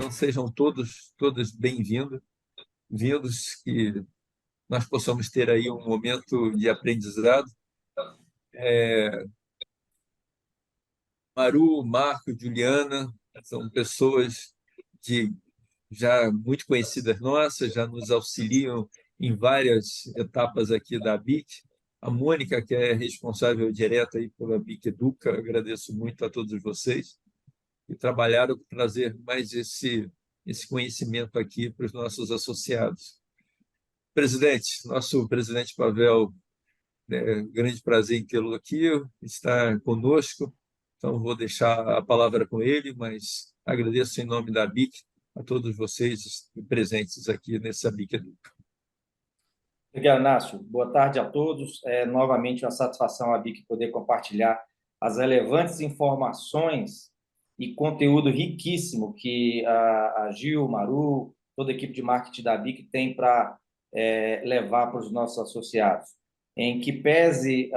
Então, sejam todas bem-vindos, que nós possamos ter aí um momento de aprendizado. Maru, Marco, Juliana, são pessoas de já muito conhecidas nossas, já nos auxiliam em várias etapas aqui da BIC. A Mônica, que é responsável direta aí pela BIC Educa, agradeço muito a todos vocês que trabalharam para trazer mais esse conhecimento aqui para os nossos associados. Presidente, nosso presidente Pavel, grande prazer em tê-lo aqui, está conosco, então vou deixar a palavra com ele, mas agradeço em nome da BIC a todos vocês presentes aqui nessa BIC Educa. Obrigado, Inácio. Boa tarde a todos. Novamente, uma satisfação a BIC poder compartilhar as relevantes informações e conteúdo riquíssimo que a Gil, Maru, toda a equipe de marketing da BIC tem para levar para os nossos associados. Em que pese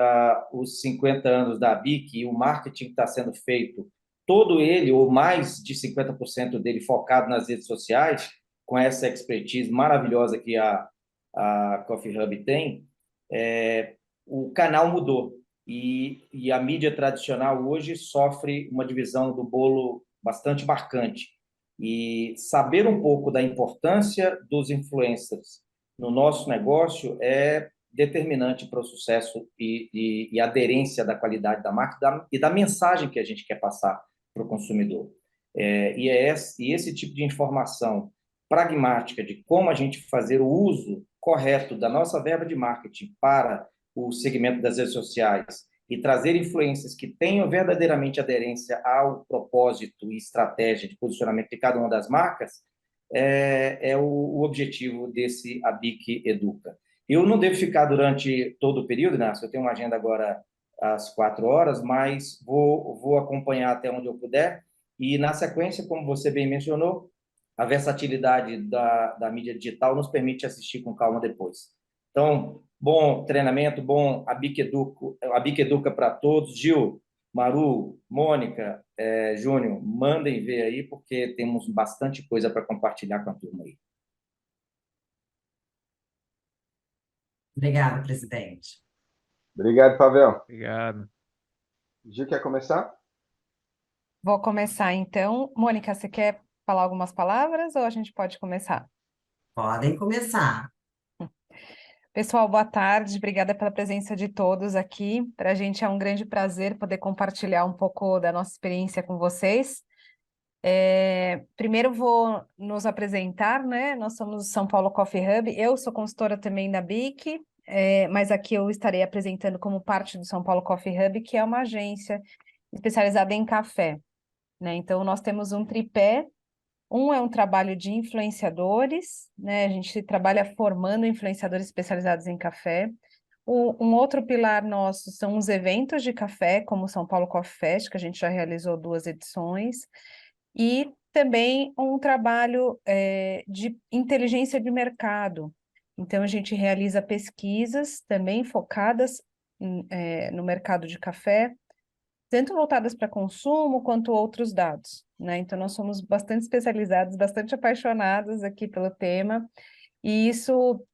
os 50 anos da BIC e o marketing que está sendo feito, todo ele, ou mais de 50% dele, focado nas redes sociais, com essa expertise maravilhosa que a Coffee Hub tem, o canal mudou e a mídia tradicional hoje sofre uma divisão do bolo bastante marcante. E saber um pouco da importância dos influencers no nosso negócio é determinante para o sucesso e aderência da qualidade da marca e da mensagem que a gente quer passar para o consumidor. E esse tipo de informação pragmática de como a gente fazer o uso correto da nossa verba de marketing para o segmento das redes sociais e trazer influências que tenham verdadeiramente aderência ao propósito e estratégia de posicionamento de cada uma das marcas é o objetivo desse ABIC Educa. Eu não devo ficar durante todo o período, Inácio, eu tenho uma agenda agora às 4 horas, mas vou acompanhar até onde eu puder e, na sequência, como você bem mencionou, a versatilidade da mídia digital nos permite assistir com calma depois. Então, bom treinamento, bom ABIC Educa para todos. Gil, Maru, Mônica, Júnior, mandem ver aí, porque temos bastante coisa para compartilhar com a turma aí. Obrigada, presidente. Obrigado, Pavel. Obrigado. Gil, quer começar? Vou começar, então. Mônica, você quer falar algumas palavras ou a gente pode começar? Podem começar. Pessoal, boa tarde. Obrigada pela presença de todos aqui. Para a gente é um grande prazer poder compartilhar um pouco da nossa experiência com vocês. Primeiro vou nos apresentar, né? Nós somos o São Paulo Coffee Hub. Eu sou consultora também da BIC, mas aqui eu estarei apresentando como parte do São Paulo Coffee Hub, que é uma agência especializada em café, né? Então, nós temos um tripé. Um é um trabalho de influenciadores, né? A gente trabalha formando influenciadores especializados em café. Um outro pilar nosso são os eventos de café, como o São Paulo Coffee Fest, que a gente já realizou 2 edições. E também um trabalho de inteligência de mercado. Então, a gente realiza pesquisas também focadas no mercado de café, tanto voltadas para consumo quanto outros dados, né? Então, nós somos bastante especializados, bastante apaixonados aqui pelo tema, e isso,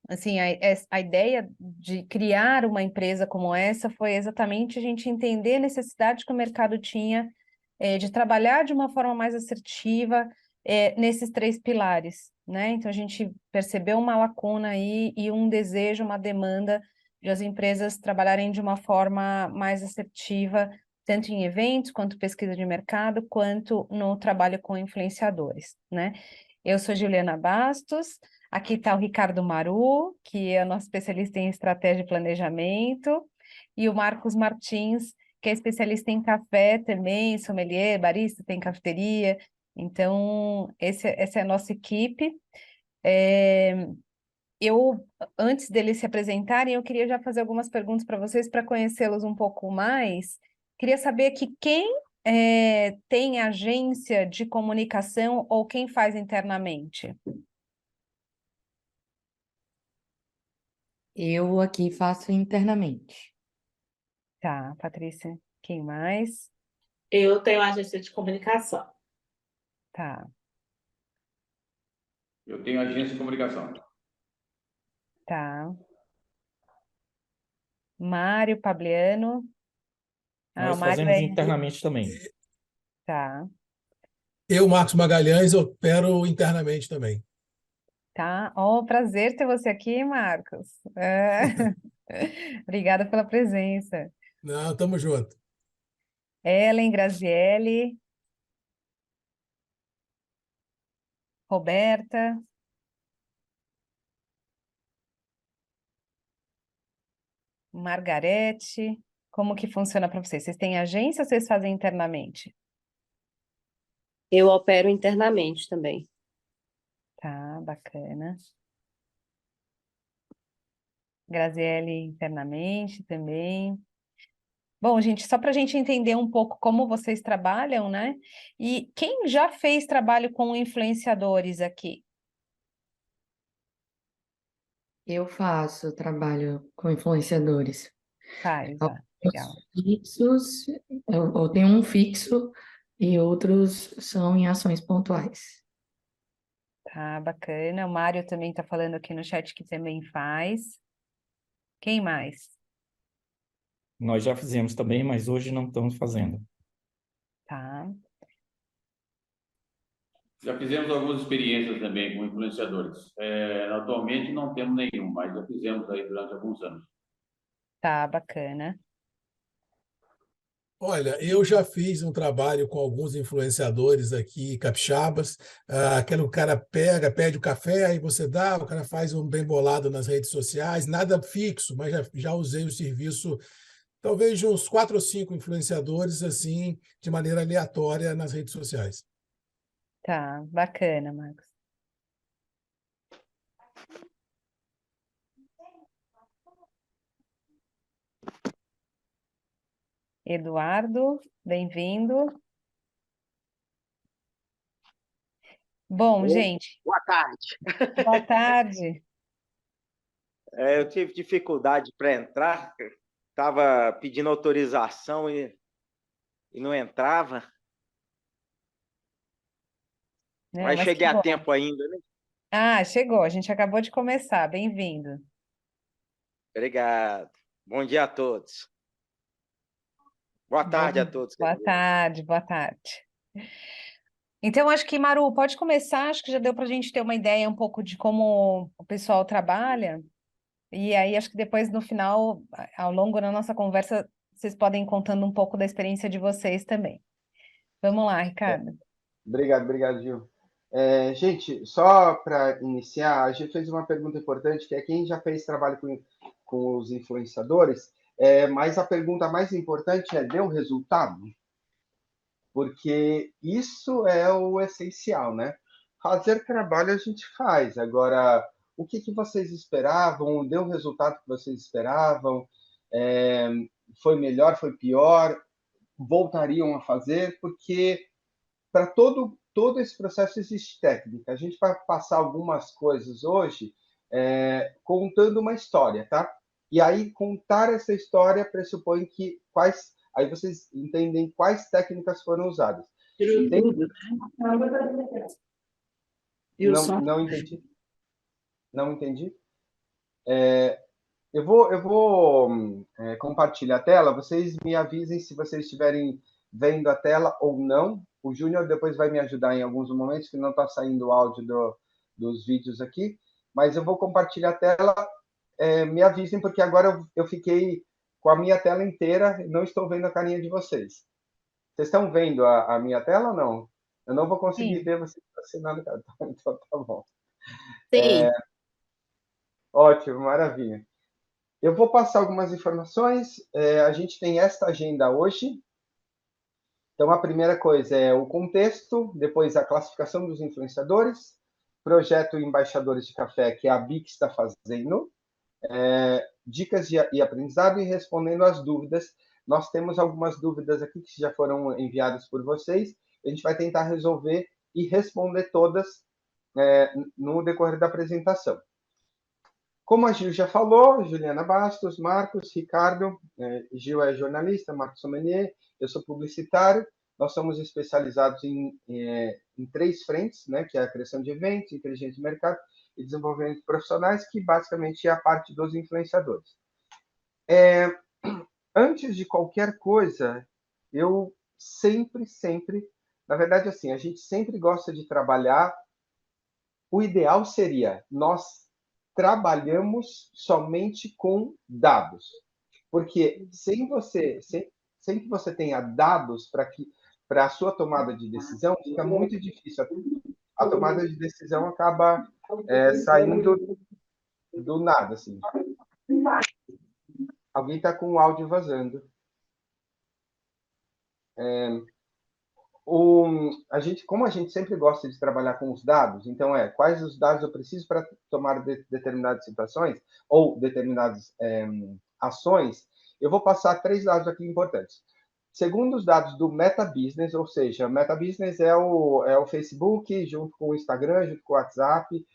assim, a ideia de criar uma empresa como essa foi exatamente a gente entender a necessidade que o mercado tinha de trabalhar de uma forma mais assertiva nesses 3 pilares, né? Então, a gente percebeu uma lacuna aí e um desejo, uma demanda de as empresas trabalharem de uma forma mais assertiva, tanto em eventos, quanto pesquisa de mercado, quanto no trabalho com influenciadores, né? Eu sou Juliana Bastos, aqui está o Ricardo Maru, que é o nosso especialista em estratégia e planejamento, e o Marcos Martins, que é especialista em café também, sommelier, barista, tem cafeteria. Então, essa é a nossa equipe. Antes deles se apresentarem, eu queria já fazer algumas perguntas para vocês, para conhecê-los um pouco mais. Queria saber que quem tem agência de comunicação ou quem faz internamente? Eu aqui faço internamente. Tá, Patrícia, quem mais? Eu tenho agência de comunicação. Tá. Eu tenho agência de comunicação. Tá. Mário Pabliano. Ah, o Nós Mário fazemos é. internamente também. Tá, Eu, Marcos Magalhães, opero internamente também. tá. Oh, prazer ter você aqui, Marcos. É. Obrigada pela presença. Não, tamo junto. Ellen, Graziele, Roberta. Margarete, como que funciona para vocês? Vocês têm agência ou vocês fazem internamente? Eu opero internamente também. Tá, bacana. Graziele internamente também. Bom, gente, só para a gente entender um pouco como vocês trabalham, né? E quem já fez trabalho com influenciadores aqui? Eu faço trabalho com influenciadores. Faz, legal. Alguns fixos, eu tenho um fixo e outros são em ações pontuais. Tá, bacana. O Mário também está falando aqui no chat que também faz. Quem mais? Nós já fizemos também, mas hoje não estamos fazendo. Tá. Já fizemos algumas experiências também com influenciadores. Atualmente não temos nenhum, mas já fizemos aí durante alguns anos. Tá, bacana. Olha, eu já fiz um trabalho com alguns influenciadores aqui, capixabas. Aquele cara pega, pede o café, aí você dá, o cara faz um bem bolado nas redes sociais, nada fixo, mas já usei o serviço, talvez de uns 4 ou 5 influenciadores, assim, de maneira aleatória nas redes sociais. Tá, bacana, Marcos. Eduardo, bem-vindo. Bom, gente, Boa tarde. boa tarde. Eu tive dificuldade para entrar, estava pedindo autorização e não entrava, Não, mas mas que cheguei a bom. tempo ainda, né? Ah, chegou, a gente acabou de começar, bem-vindo. Obrigado. Bom dia a todos. Boa tarde a todos. quer Boa dizer. tarde, boa tarde. Então, acho que, Maru, pode começar, acho que já deu para a gente ter uma ideia um pouco de como o pessoal trabalha, e aí acho que depois, no final, ao longo da nossa conversa, vocês podem ir contando um pouco da experiência de vocês também. Vamos lá, Ricardo. Obrigado, Gil. Gente, só para iniciar, a gente fez uma pergunta importante, que é quem já fez trabalho com os influenciadores, mas a pergunta mais importante é, deu resultado? Porque isso é o essencial, né? Fazer trabalho a gente faz. Agora, o que vocês esperavam? Deu o resultado que vocês esperavam? É, Foi melhor, foi pior? Voltariam a fazer? Porque para todo esse processo existe técnica. A gente vai passar algumas coisas hoje contando uma história, tá? E aí, contar essa história pressupõe que aí vocês entendem quais técnicas foram usadas. Não entendi. Não entendi. Eu vou compartilhar a tela. Vocês me avisem se vocês estiverem vendo a tela ou não. O Júnior depois vai me ajudar em alguns momentos, que não está saindo o áudio dos vídeos aqui. Mas eu vou compartilhar a tela. Me avisem, porque agora eu fiquei com a minha tela inteira e não estou vendo a carinha de vocês. Vocês estão vendo a minha tela ou não? Eu não vou conseguir Sim. ver vocês assinando. Então tá bom. Sim. Ótimo, maravilha. Eu vou passar algumas informações. A gente tem esta agenda hoje. Então, a primeira coisa é o contexto, depois a classificação dos influenciadores, projeto Embaixadores de Café, que a BIC está fazendo, dicas e aprendizado e respondendo às dúvidas. Nós temos algumas dúvidas aqui que já foram enviadas por vocês. A gente vai tentar resolver e responder todas no decorrer da apresentação. Como a Gil já falou, Juliana Bastos, Marcos, Ricardo, Gil é jornalista, Marcos Sommelier, eu sou publicitário, nós somos especializados em 3 frentes, né, que é a criação de eventos, inteligência de mercado e desenvolvimento de profissionais, que basicamente é a parte dos influenciadores. Antes de qualquer coisa, eu sempre, na verdade, assim, a gente sempre gosta de trabalhar. O ideal seria nós trabalhamos somente com dados, porque sem que você tenha dados para a sua tomada de decisão, fica muito difícil. A tomada de decisão acaba saindo do nada, assim. Alguém está com o áudio vazando. Como a gente sempre gosta de trabalhar com os dados, então quais os dados eu preciso para tomar determinadas situações ou determinadas ações, eu vou passar 3 dados aqui importantes. Segundo os dados do Meta Business, ou seja, o Meta Business é o Facebook junto com o Instagram, junto com o WhatsApp,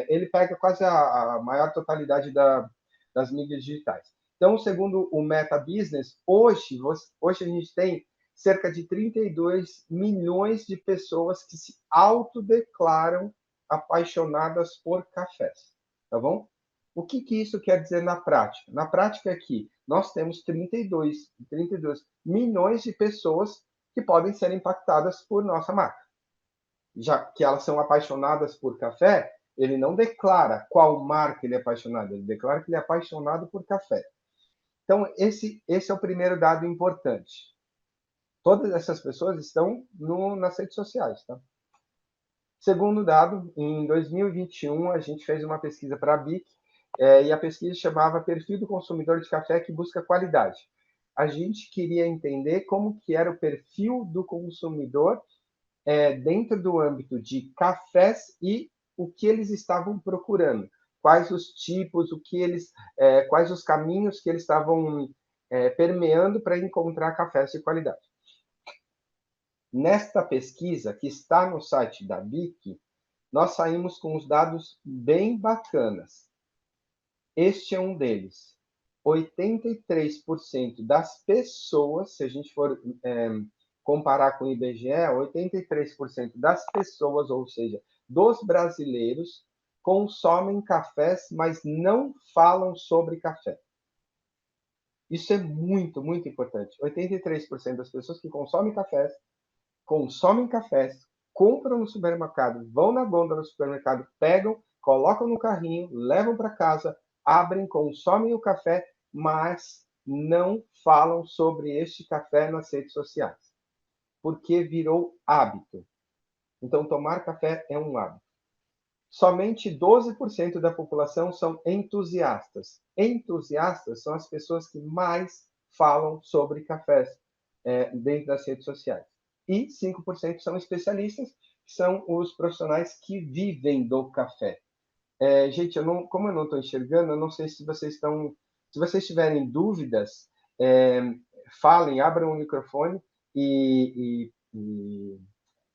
ele pega quase a maior totalidade das mídias digitais. Então, segundo o Meta Business, hoje a gente tem cerca de 32 milhões de pessoas que se autodeclaram apaixonadas por cafés, tá bom? O que isso quer dizer na prática? Na prática é que nós temos 32 milhões de pessoas que podem ser impactadas por nossa marca. Já que elas são apaixonadas por café, ele não declara qual marca ele é apaixonado, ele declara que ele é apaixonado por café. Então, esse é o primeiro dado importante. Todas essas pessoas estão nas redes sociais, tá? Segundo dado, em 2021, a gente fez uma pesquisa para a BIC, e a pesquisa chamava Perfil do Consumidor de Café que Busca Qualidade. A gente queria entender como que era o perfil do consumidor dentro do âmbito de cafés e o que eles estavam procurando. Quais os tipos, quais os caminhos que eles estavam permeando para encontrar cafés de qualidade. Nesta pesquisa, que está no site da BIC, nós saímos com os dados bem bacanas. Este é um deles. 83% das pessoas, se a gente for comparar com o IBGE, 83% das pessoas, ou seja, dos brasileiros, consomem cafés, mas não falam sobre café. Isso é muito, muito importante. 83% das pessoas que consomem cafés, compram no supermercado, vão na gôndola do supermercado, pegam, colocam no carrinho, levam para casa, abrem, consomem o café, mas não falam sobre este café nas redes sociais, porque virou hábito. Então, tomar café é um hábito. Somente 12% da população são entusiastas. Entusiastas são as pessoas que mais falam sobre cafés dentro das redes sociais. E 5% são especialistas, que são os profissionais que vivem do café. Gente, como eu não estou enxergando, eu não sei se vocês estão... Se vocês tiverem dúvidas, falem, abram o microfone e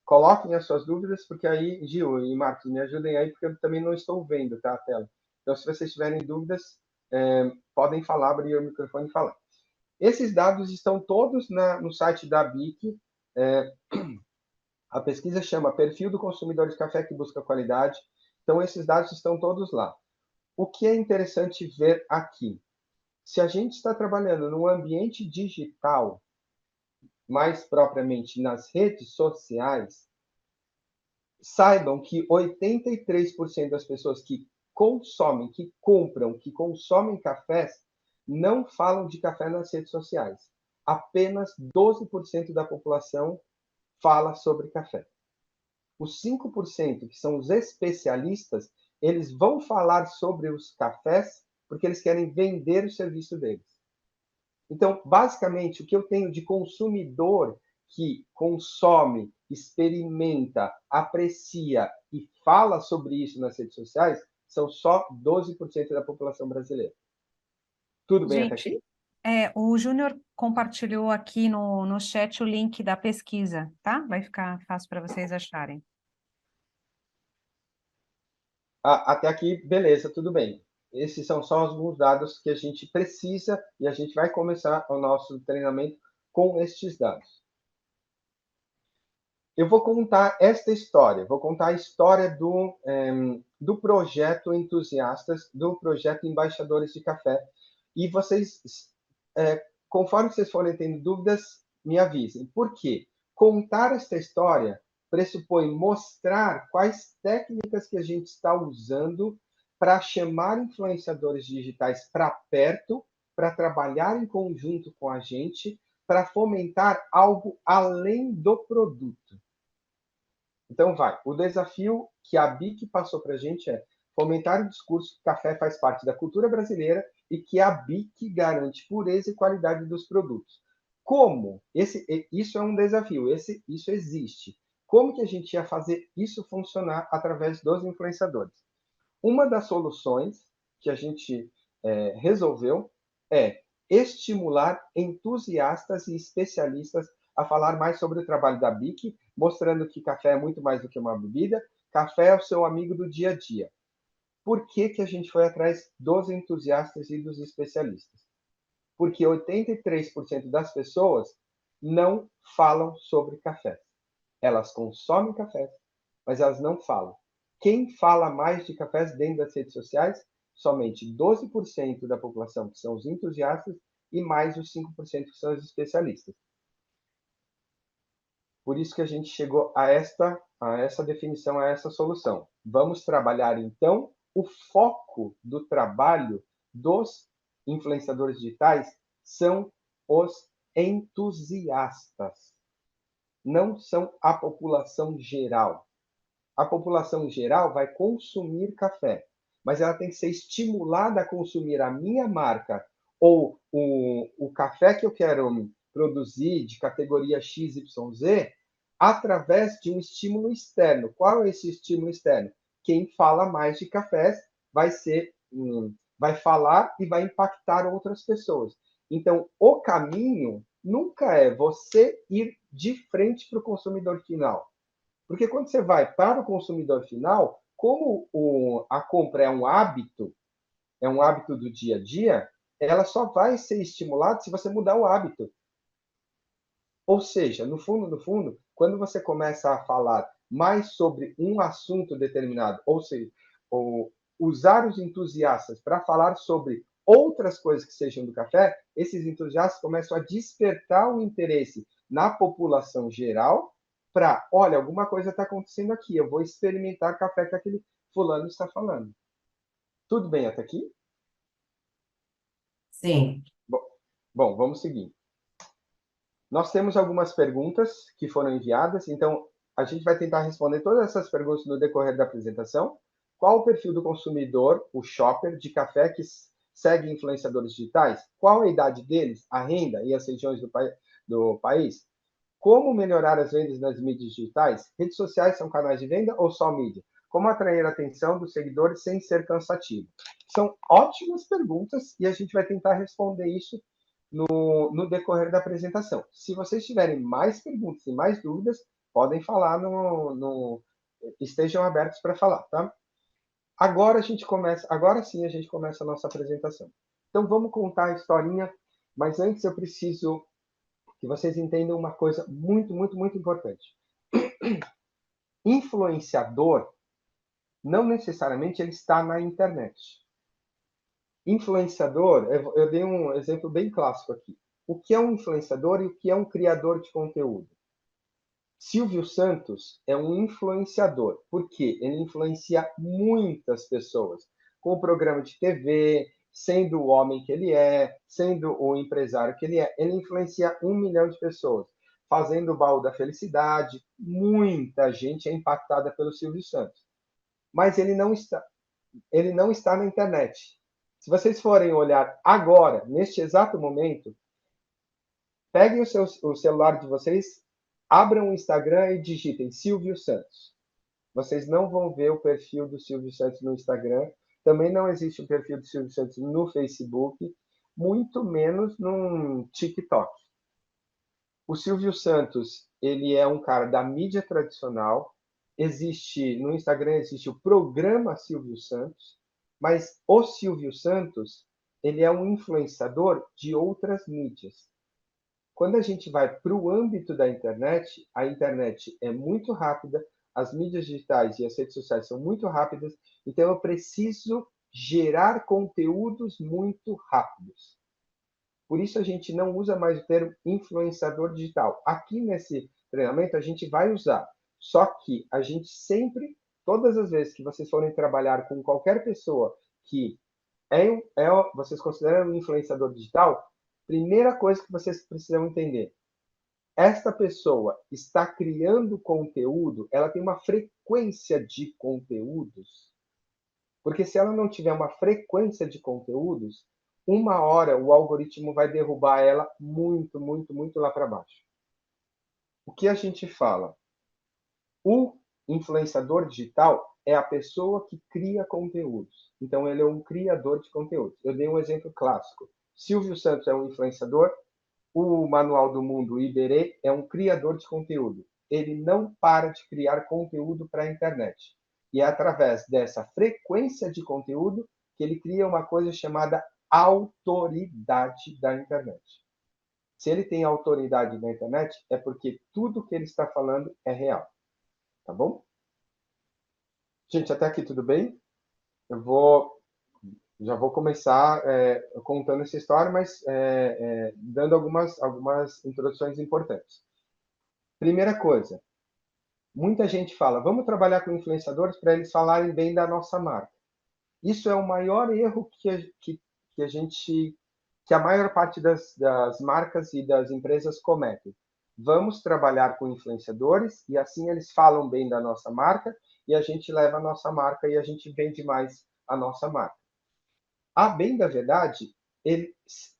coloquem as suas dúvidas, porque aí, Gil e Marcos, me ajudem aí, porque eu também não estou vendo, tá, a tela. Então, se vocês tiverem dúvidas, podem falar, abrir o microfone e falar. Esses dados estão todos no site da BIC. A pesquisa chama Perfil do Consumidor de Café que Busca Qualidade. Então, esses dados estão todos lá. O que é interessante ver aqui? Se a gente está trabalhando no ambiente digital, mais propriamente nas redes sociais, saibam que 83% das pessoas que consomem, que compram, que consomem cafés, não falam de café nas redes sociais. Apenas 12% da população fala sobre café. Os 5%, que são os especialistas, eles vão falar sobre os cafés porque eles querem vender o serviço deles. Então, basicamente, o que eu tenho de consumidor que consome, experimenta, aprecia e fala sobre isso nas redes sociais são só 12% da população brasileira. Tudo bem até aqui? O Júnior compartilhou aqui no chat o link da pesquisa, tá? Vai ficar fácil para vocês acharem. Até aqui, beleza, tudo bem. Esses são só alguns dados que a gente precisa e a gente vai começar o nosso treinamento com estes dados. eu vou contar esta história, vou contar a história do projeto Entusiastas, do projeto Embaixadores de Café. E vocês, conforme vocês forem tendo dúvidas, me avisem. Por quê? Contar esta história pressupõe mostrar quais técnicas que a gente está usando para chamar influenciadores digitais para perto, para trabalhar em conjunto com a gente, para fomentar algo além do produto. Então, o desafio que a BIC passou para a gente é fomentar o discurso que café faz parte da cultura brasileira e que a BIC garante pureza e qualidade dos produtos. Como? Isso é um desafio, isso existe. Como que a gente ia fazer isso funcionar através dos influenciadores? Uma das soluções que a gente resolveu é estimular entusiastas e especialistas a falar mais sobre o trabalho da BIC, mostrando que café é muito mais do que uma bebida, café é o seu amigo do dia a dia. Por que que a gente foi atrás dos entusiastas e dos especialistas? Porque 83% das pessoas não falam sobre café. Elas consomem café, mas elas não falam. Quem fala mais de cafés dentro das redes sociais? Somente 12% da população, que são os entusiastas, e mais os 5% que são os especialistas. Por isso que a gente chegou a essa definição, a essa solução. Vamos trabalhar, então, o foco do trabalho dos influenciadores digitais são os entusiastas. Não são a população geral. A população geral vai consumir café, mas ela tem que ser estimulada a consumir a minha marca ou o café que eu quero produzir de categoria XYZ através de um estímulo externo. Qual é esse estímulo externo? Quem fala mais de cafés vai falar e vai impactar outras pessoas. Então, o caminho nunca é você ir de frente para o consumidor final. Porque quando você vai para o consumidor final, como a compra é um hábito do dia a dia, ela só vai ser estimulada se você mudar o hábito. Ou seja, no fundo, quando você começa a falar mais sobre um assunto determinado, ou seja, usar os entusiastas para falar sobre outras coisas que sejam do café, esses entusiastas começam a despertar o interesse na população geral para, olha, alguma coisa está acontecendo aqui, eu vou experimentar café que aquele fulano está falando. Tudo bem até aqui? Sim. Bom, vamos seguir. Nós temos algumas perguntas que foram enviadas, então a gente vai tentar responder todas essas perguntas no decorrer da apresentação. Qual o perfil do consumidor, o shopper de café que segue influenciadores digitais? Qual a idade deles, a renda e as regiões do país? Como melhorar as vendas nas mídias digitais? Redes sociais são canais de venda ou só mídia? Como atrair a atenção dos seguidores sem ser cansativo? São ótimas perguntas e a gente vai tentar responder isso no decorrer da apresentação. Se vocês tiverem mais perguntas e mais dúvidas, podem falar estejam abertos para falar, tá? Agora sim a gente começa a nossa apresentação. Então vamos contar a historinha, mas antes eu preciso que vocês entendam uma coisa muito, muito, muito importante. Influenciador não necessariamente ele está na internet. Influenciador, eu dei um exemplo bem clássico aqui. O que é um influenciador e o que é um criador de conteúdo? Silvio Santos é um influenciador, porque ele influencia muitas pessoas com o programa de TV, sendo o homem que ele é, sendo o empresário que ele influencia 1 milhão de pessoas, fazendo o baú da felicidade. Muita gente é impactada pelo Silvio Santos, mas ele não está na internet. Se vocês forem olhar agora, neste exato momento, peguem o celular de vocês, abram o Instagram e digitem Silvio Santos. Vocês não vão ver o perfil do Silvio Santos no Instagram. Também não existe o perfil do Silvio Santos no Facebook, muito menos no TikTok. O Silvio Santos, ele é um cara da mídia tradicional. No Instagram existe o programa Silvio Santos, mas o Silvio Santos, ele é um influenciador de outras mídias. Quando a gente vai para o âmbito da internet, a internet é muito rápida, as mídias digitais e as redes sociais são muito rápidas, então eu preciso gerar conteúdos muito rápidos. Por isso a gente não usa mais o termo influenciador digital. Aqui nesse treinamento a gente vai usar, só que a gente sempre, todas as vezes que vocês forem trabalhar com qualquer pessoa que vocês consideram um influenciador digital, primeira coisa que vocês precisam entender, esta pessoa está criando conteúdo, ela tem uma frequência de conteúdos, porque se ela não tiver uma frequência de conteúdos, uma hora o algoritmo vai derrubar ela muito, muito, muito lá para baixo. O que a gente fala? O influenciador digital é a pessoa que cria conteúdos. Então, ele é um criador de conteúdos. Eu dei um exemplo clássico. Silvio Santos é um influenciador, o Manual do Mundo, o Iberê, é um criador de conteúdo. Ele não para de criar conteúdo para a internet. E é através dessa frequência de conteúdo que ele cria uma coisa chamada autoridade da internet. Se ele tem autoridade na internet, é porque tudo que ele está falando é real. Tá bom? Gente, até aqui tudo bem? Já vou começar contando essa história, mas dando algumas introduções importantes. Primeira coisa, muita gente fala, vamos trabalhar com influenciadores para eles falarem bem da nossa marca. Isso é o maior erro que a maior parte das marcas e das empresas cometem. Vamos trabalhar com influenciadores e assim eles falam bem da nossa marca e a gente leva a nossa marca e a gente vende mais a nossa marca. A bem da verdade,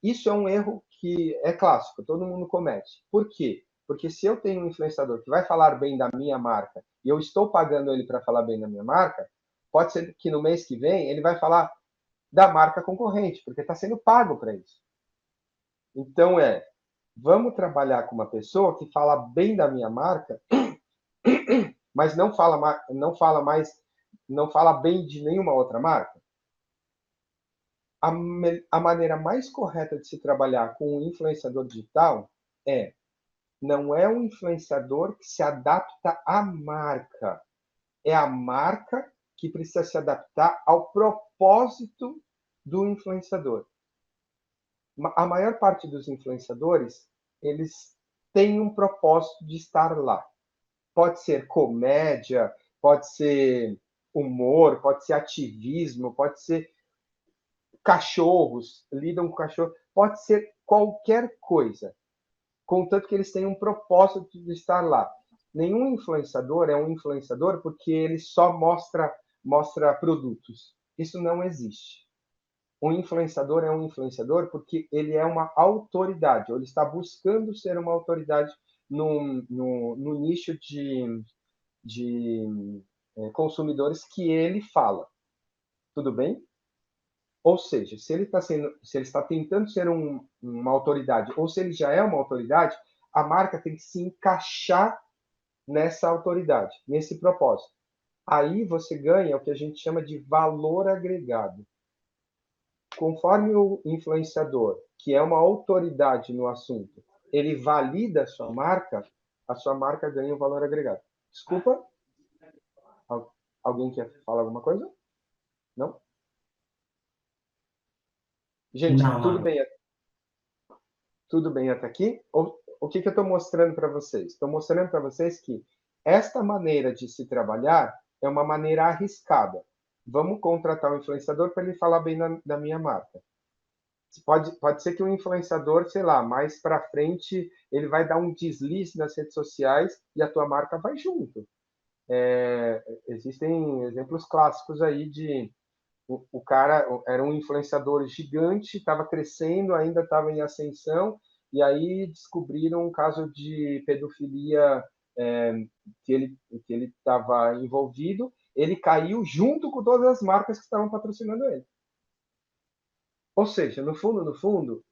isso é um erro que é clássico, todo mundo comete. Por quê? Porque se eu tenho um influenciador que vai falar bem da minha marca e eu estou pagando ele para falar bem da minha marca, pode ser que no mês que vem ele vai falar da marca concorrente, porque está sendo pago para isso. Então vamos trabalhar com uma pessoa que fala bem da minha marca, mas não fala bem de nenhuma outra marca. A maneira mais correta de se trabalhar com um influenciador digital não é um influenciador que se adapta à marca. É a marca que precisa se adaptar ao propósito do influenciador. A maior parte dos influenciadores, eles têm um propósito de estar lá. Pode ser comédia, pode ser humor, pode ser ativismo, pode ser cachorros, lidam com cachorro, pode ser qualquer coisa, contanto que eles tenham um propósito de estar lá. Nenhum influenciador é um influenciador porque ele só mostra produtos. Isso não existe. Um influenciador é um influenciador porque ele é uma autoridade, ou ele está buscando ser uma autoridade no nicho de consumidores que ele fala. Tudo bem? Ou seja, se ele está tentando ser uma autoridade, ou se ele já é uma autoridade, a marca tem que se encaixar nessa autoridade, nesse propósito. Aí você ganha o que a gente chama de valor agregado. Conforme o influenciador, que é uma autoridade no assunto, ele valida a sua marca ganha um valor agregado. Desculpa? Alguém quer falar alguma coisa? Não? Gente, Não, tudo bem até aqui? O que eu estou mostrando para vocês? Estou mostrando para vocês que esta maneira de se trabalhar é uma maneira arriscada. Vamos contratar um influenciador para ele falar bem da minha marca. Pode ser que o influenciador, sei lá, mais para frente, ele vai dar um deslize nas redes sociais e a tua marca vai junto. Existem exemplos clássicos aí de o cara era um influenciador gigante, estava crescendo, ainda estava em ascensão, e aí descobriram um caso de pedofilia que ele estava envolvido, ele caiu junto com todas as marcas que estavam patrocinando ele. Ou seja, no fundo,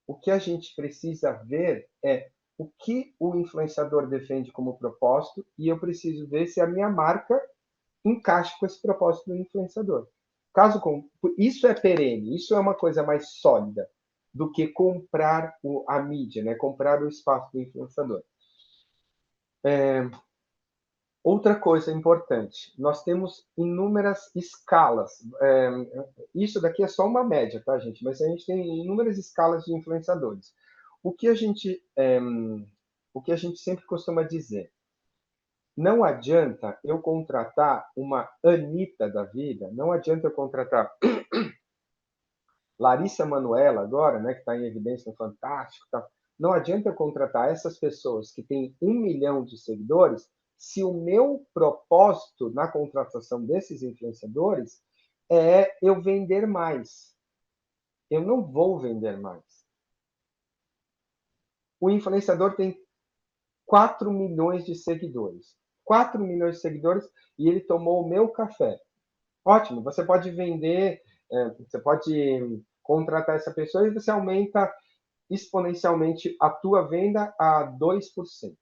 o que a gente precisa ver é o que o influenciador defende como propósito e eu preciso ver se a minha marca encaixa com esse propósito do influenciador. Isso é perene, isso é uma coisa mais sólida. do que comprar a mídia, né? Comprar o espaço do influenciador. Outra coisa importante, nós temos inúmeras escalas. Isso daqui é só uma média, tá, gente? Mas a gente tem inúmeras escalas de influenciadores. O que a gente sempre costuma dizer, não adianta eu contratar uma Anitta da vida, não adianta eu contratar Larissa Manoela agora, né, que está em evidência no Fantástico, tá? Não adianta eu contratar essas pessoas que têm 1 milhão de seguidores se o meu propósito na contratação desses influenciadores é eu vender mais. Eu não vou vender mais. O influenciador tem 4 milhões de seguidores. 4 milhões de seguidores e ele tomou o meu café. Ótimo, você pode vender, você pode contratar essa pessoa e você aumenta exponencialmente a tua venda a 2%.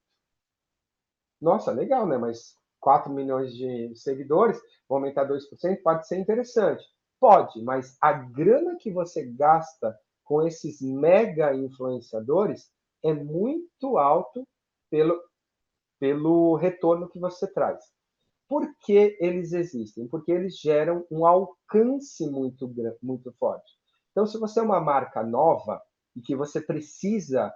Nossa, legal, né? Mas 4 milhões de seguidores, vou aumentar 2%, pode ser interessante. Pode, mas a grana que você gasta com esses mega influenciadores é muito alto pelo retorno que você traz. Por que eles existem? Porque eles geram um alcance muito forte. Então, se você é uma marca nova e que você precisa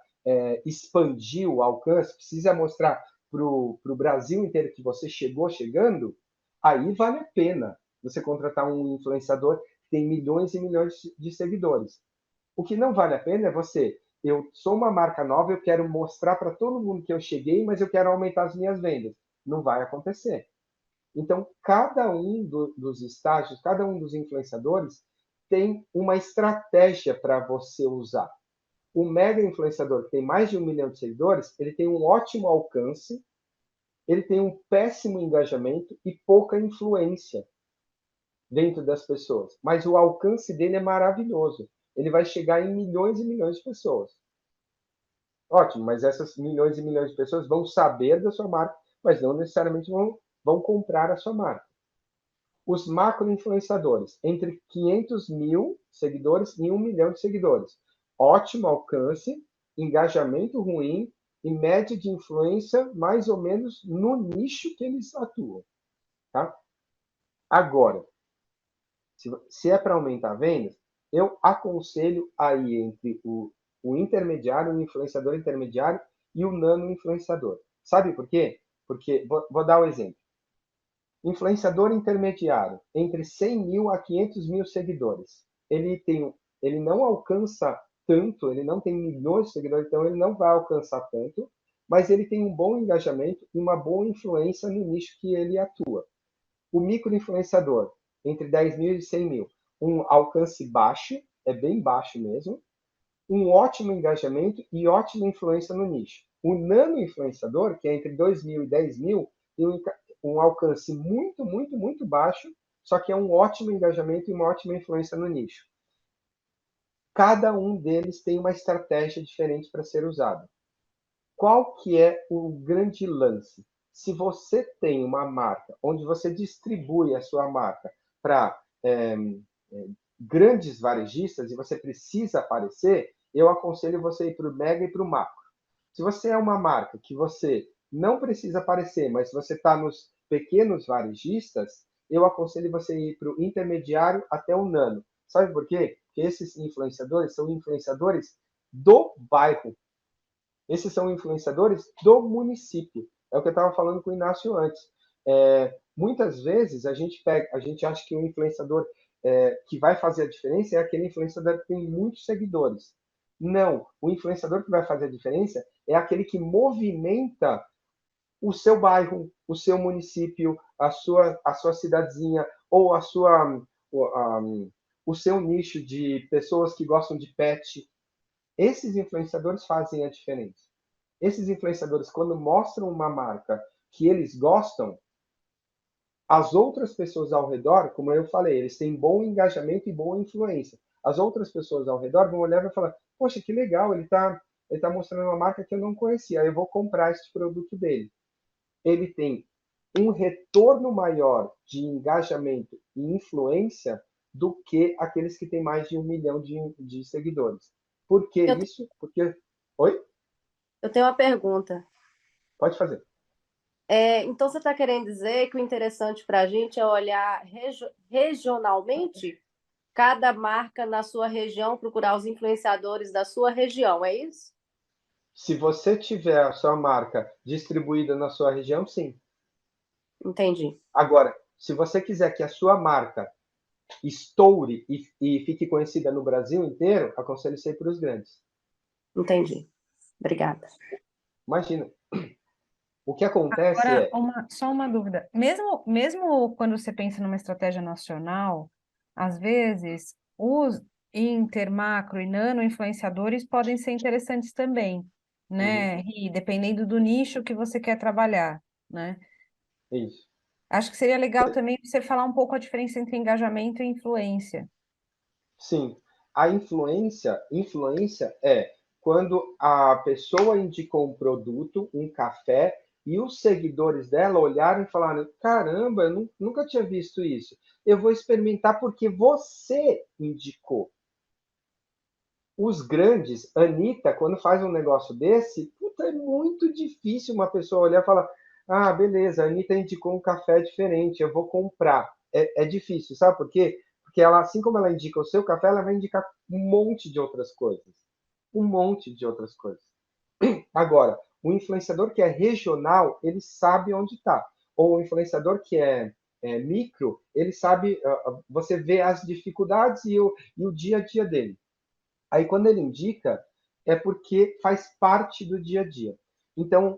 expandir o alcance, precisa mostrar para o Brasil inteiro que você chegando, aí vale a pena você contratar um influenciador que tem milhões e milhões de seguidores. O que não vale a pena é eu sou uma marca nova, eu quero mostrar para todo mundo que eu cheguei, mas eu quero aumentar as minhas vendas. Não vai acontecer. Então, cada um dos estágios, cada um dos influenciadores tem uma estratégia para você usar. O mega influenciador que tem mais de 1 milhão de seguidores, ele tem um ótimo alcance, ele tem um péssimo engajamento e pouca influência dentro das pessoas. Mas o alcance dele é maravilhoso. Ele vai chegar em milhões e milhões de pessoas. Ótimo, mas essas milhões e milhões de pessoas vão saber da sua marca, mas não necessariamente vão comprar a sua marca. Os macro-influenciadores, entre 500 mil seguidores e 1 milhão de seguidores. Ótimo alcance, engajamento ruim e média de influência mais ou menos no nicho que eles atuam. Tá? Agora, se é para aumentar vendas, eu aconselho aí entre o intermediário, o influenciador intermediário e o nano-influenciador. Sabe por quê? Porque, vou dar um exemplo. Influenciador intermediário, entre 100 mil a 500 mil seguidores. Ele não alcança tanto, ele não tem milhões de seguidores, então ele não vai alcançar tanto, mas ele tem um bom engajamento e uma boa influência no nicho que ele atua. O micro-influenciador, entre 10 mil e 100 mil, um alcance baixo, é bem baixo mesmo, um ótimo engajamento e ótima influência no nicho. O nano-influenciador, que é entre 2 mil e 10 mil, tem um alcance muito, muito, muito baixo, só que é um ótimo engajamento e uma ótima influência no nicho. Cada um deles tem uma estratégia diferente para ser usada. Qual que é o grande lance? Se você tem uma marca onde você distribui a sua marca para grandes varejistas e você precisa aparecer, eu aconselho você ir para o mega e para o macro. Se você é uma marca que você não precisa aparecer, mas você está nos pequenos varejistas, eu aconselho você ir para o intermediário até o nano. Sabe por quê? Porque esses influenciadores são influenciadores do bairro. Esses são influenciadores do município. É o que eu estava falando com o Inácio antes. Muitas vezes a gente acha que o influenciador que vai fazer a diferença é aquele influenciador que tem muitos seguidores. Não, o influenciador que vai fazer a diferença é aquele que movimenta o seu bairro, o seu município, a sua cidadezinha ou o seu nicho de pessoas que gostam de pet. Esses influenciadores fazem a diferença. Esses influenciadores, quando mostram uma marca que eles gostam, as outras pessoas ao redor, como eu falei, eles têm bom engajamento e boa influência. As outras pessoas ao redor vão olhar e vão falar, poxa, que legal, ele tá mostrando uma marca que eu não conhecia, eu vou comprar esse produto dele. Ele tem um retorno maior de engajamento e influência do que aqueles que têm mais de 1 milhão de seguidores. Por que Eu, isso? Porque... Oi? eu tenho uma pergunta. Pode fazer. Então, você está querendo dizer que o interessante para a gente é olhar regionalmente cada marca na sua região, procurar os influenciadores da sua região, é isso? Se você tiver a sua marca distribuída na sua região, sim. Entendi. Agora, se você quiser que a sua marca estoure e fique conhecida no Brasil inteiro, aconselho você para os grandes. Entendi. Obrigada. Imagina. O que acontece Agora, é... só uma dúvida. Mesmo quando você pensa numa estratégia nacional, às vezes os inter, macro e nano influenciadores podem ser interessantes também, né? E dependendo do nicho que você quer trabalhar, né? Isso. Acho que seria legal também você falar um pouco a diferença entre engajamento e influência. Sim. A influência é quando a pessoa indicou um produto, um café, e os seguidores dela olharam e falaram: caramba, eu nunca tinha visto isso. Eu vou experimentar porque você indicou. Os grandes, Anitta, quando faz um negócio desse, puta, é muito difícil uma pessoa olhar e falar: ah, beleza, a Anitta indicou um café diferente, eu vou comprar. É difícil, sabe por quê? Porque ela, assim como ela indica o seu café, ela vai indicar um monte de outras coisas. Um monte de outras coisas. Agora, o influenciador que é regional, ele sabe onde está. Ou o influenciador que é micro, ele sabe, você vê as dificuldades e o dia a dia dele. Aí, quando ele indica, é porque faz parte do dia a dia. Então,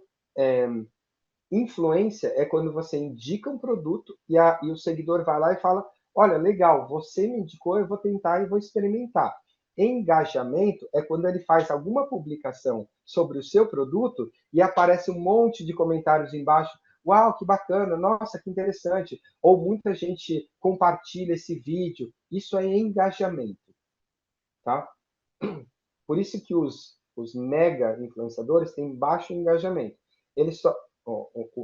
influência é quando você indica um produto e o seguidor vai lá e fala: olha, legal, você me indicou, eu vou tentar e vou experimentar. Engajamento é quando ele faz alguma publicação sobre o seu produto e aparece um monte de comentários embaixo. Uau, que bacana, nossa, que interessante. Ou muita gente compartilha esse vídeo. Isso é engajamento, tá? Por isso que os mega influenciadores têm baixo engajamento. Eles só,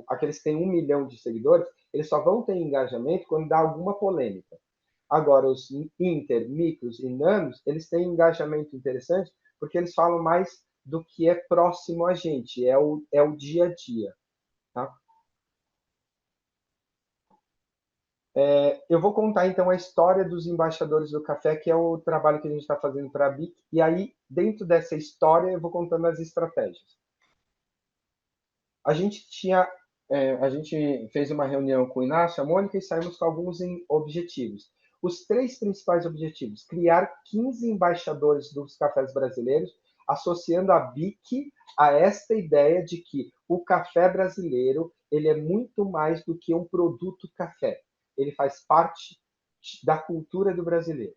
aqueles que têm 1 milhão de seguidores, eles só vão ter engajamento quando dá alguma polêmica. Agora, os inter, micros e nanos, eles têm engajamento interessante porque eles falam mais do que é próximo a gente, é o dia a dia. Tá? Eu vou contar, então, a história dos embaixadores do café, que é o trabalho que a gente está fazendo para a BIC, e aí, dentro dessa história, eu vou contando as estratégias. A gente fez uma reunião com o Inácio, a Mônica, e saímos com alguns objetivos. Os 3 principais objetivos: criar 15 embaixadores dos cafés brasileiros, associando a BIC a esta ideia de que o café brasileiro ele é muito mais do que um produto café. Ele faz parte da cultura do brasileiro.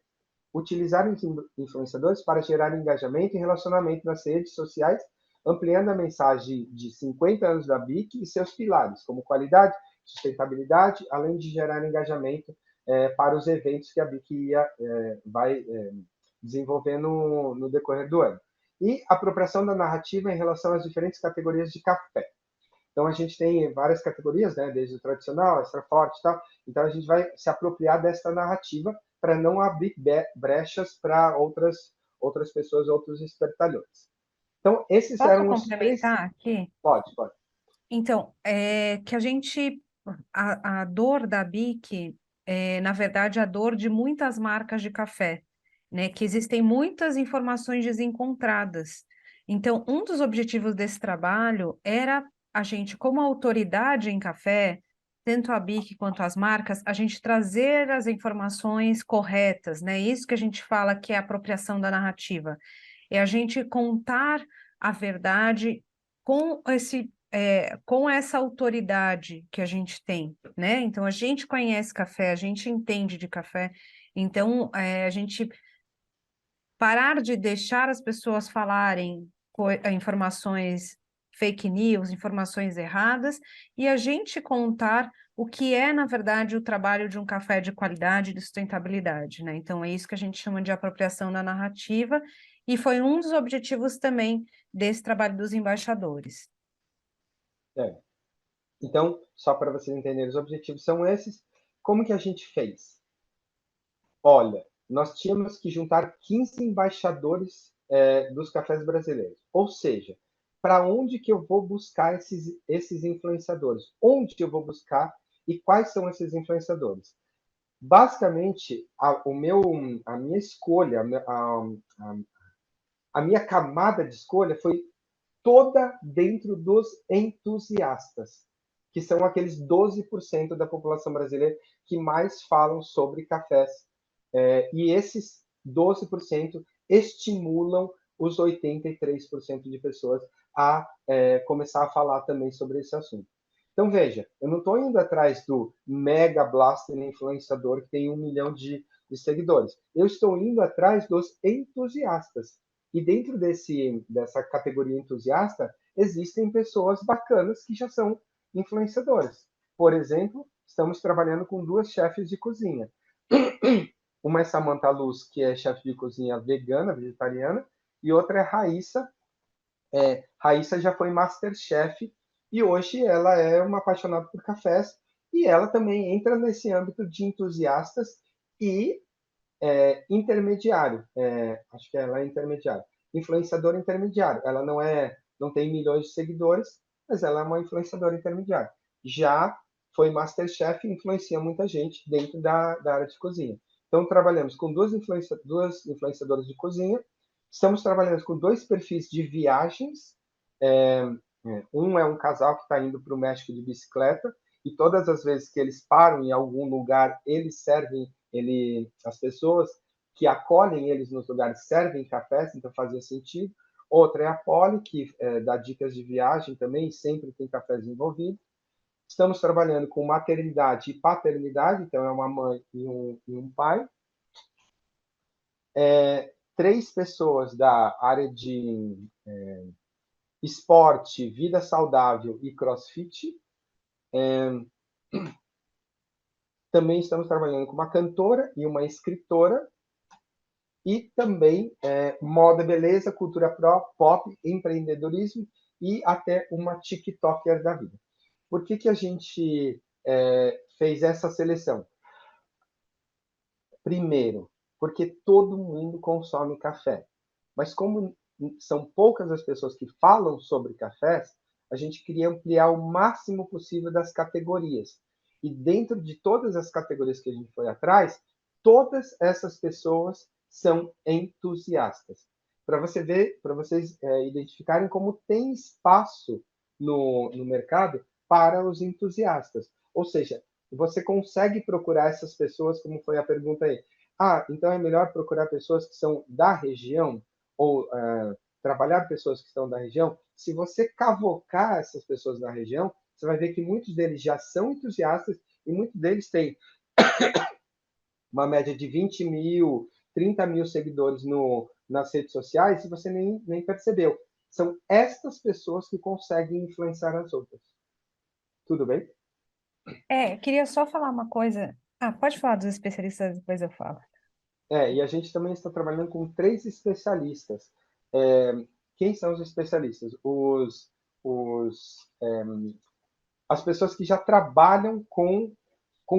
Utilizar os influenciadores para gerar engajamento e relacionamento nas redes sociais, ampliando a mensagem de 50 anos da BIC e seus pilares, como qualidade, sustentabilidade, além de gerar engajamento para os eventos que a BIC vai desenvolver no decorrer do ano. E apropriação da narrativa em relação às diferentes categorias de café. Então, a gente tem várias categorias, né? Desde o tradicional, extra forte e tal. Então, a gente vai se apropriar dessa narrativa para não abrir brechas para outras pessoas, outros espertalhões. Então, esses Posso eram os 3... complementar aqui? Pode. Então, que a gente, a dor da BIC é, na verdade, a dor de muitas marcas de café, né? Que existem muitas informações desencontradas. Então, um dos objetivos desse trabalho era a gente, como autoridade em café, tanto a BIC quanto as marcas, a gente trazer as informações corretas, né? Isso que a gente fala que é a apropriação da narrativa. É a gente contar a verdade com com essa autoridade que a gente tem, né? Então, a gente conhece café, a gente entende de café, então, a gente parar de deixar as pessoas falarem informações fake news, informações erradas, e a gente contar o que é, na verdade, o trabalho de um café de qualidade e de sustentabilidade, né? Então, é isso que a gente chama de apropriação da narrativa, e foi um dos objetivos também desse trabalho dos embaixadores. Então, só para vocês entenderem, os objetivos são esses. Como que a gente fez? Olha, nós tínhamos que juntar 15 embaixadores dos cafés brasileiros. Ou seja, para onde que eu vou buscar esses influenciadores? Onde eu vou buscar e quais são esses influenciadores? Basicamente, a minha escolha, a minha camada de escolha foi toda dentro dos entusiastas, que são aqueles 12% da população brasileira que mais falam sobre cafés. E esses 12% estimulam os 83% de pessoas a começar a falar também sobre esse assunto. Então, veja, eu não estou indo atrás do mega blaster influenciador que tem 1 milhão de seguidores. Eu estou indo atrás dos entusiastas. E dentro dessa categoria entusiasta, existem pessoas bacanas que já são influenciadoras. Por exemplo, estamos trabalhando com 2 chefes de cozinha. Uma é Samantha Luz, que é chefe de cozinha vegana, vegetariana, e outra é Raíssa. Raíssa já foi Masterchef e hoje ela é uma apaixonada por cafés e ela também entra nesse âmbito de entusiastas e intermediário. Acho que ela é intermediária. Influenciadora intermediário. Ela não tem milhões de seguidores, mas ela é uma influenciadora intermediária. Já foi Masterchef e influencia muita gente dentro da área de cozinha. Então, trabalhamos com 2 influenciadoras de cozinha. Estamos trabalhando com 2 perfis de viagens. Um é um casal que está indo para o México de bicicleta e todas as vezes que eles param em algum lugar, eles servem, as pessoas que acolhem eles nos lugares servem cafés, então fazia sentido. Outra é a Poli, que dá dicas de viagem também, sempre tem cafés envolvidos. Estamos trabalhando com maternidade e paternidade, então é uma mãe e um pai. 3 pessoas da área de esporte, vida saudável e crossfit. Também estamos trabalhando com uma cantora e uma escritora. E também moda, beleza, cultura pop, empreendedorismo e até uma TikToker da vida. Por que a gente fez essa seleção? Primeiro, porque todo mundo consome café. Mas como são poucas as pessoas que falam sobre cafés, a gente queria ampliar o máximo possível das categorias. E dentro de todas as categorias que a gente foi atrás, todas essas pessoas são entusiastas. Para vocês identificarem como tem espaço no mercado para os entusiastas. Ou seja, você consegue procurar essas pessoas, como foi a pergunta aí. Então é melhor procurar pessoas que são da região ou trabalhar pessoas que estão da região. Se você cavocar essas pessoas da região, você vai ver que muitos deles já são entusiastas e muitos deles têm uma média de 20 mil, 30 mil seguidores nas redes sociais e você nem percebeu. São estas pessoas que conseguem influenciar as outras. Tudo bem? Queria só falar uma coisa. Pode falar dos especialistas, depois eu falo. E a gente também está trabalhando com 3 especialistas. Quem são os especialistas? As pessoas que já trabalham com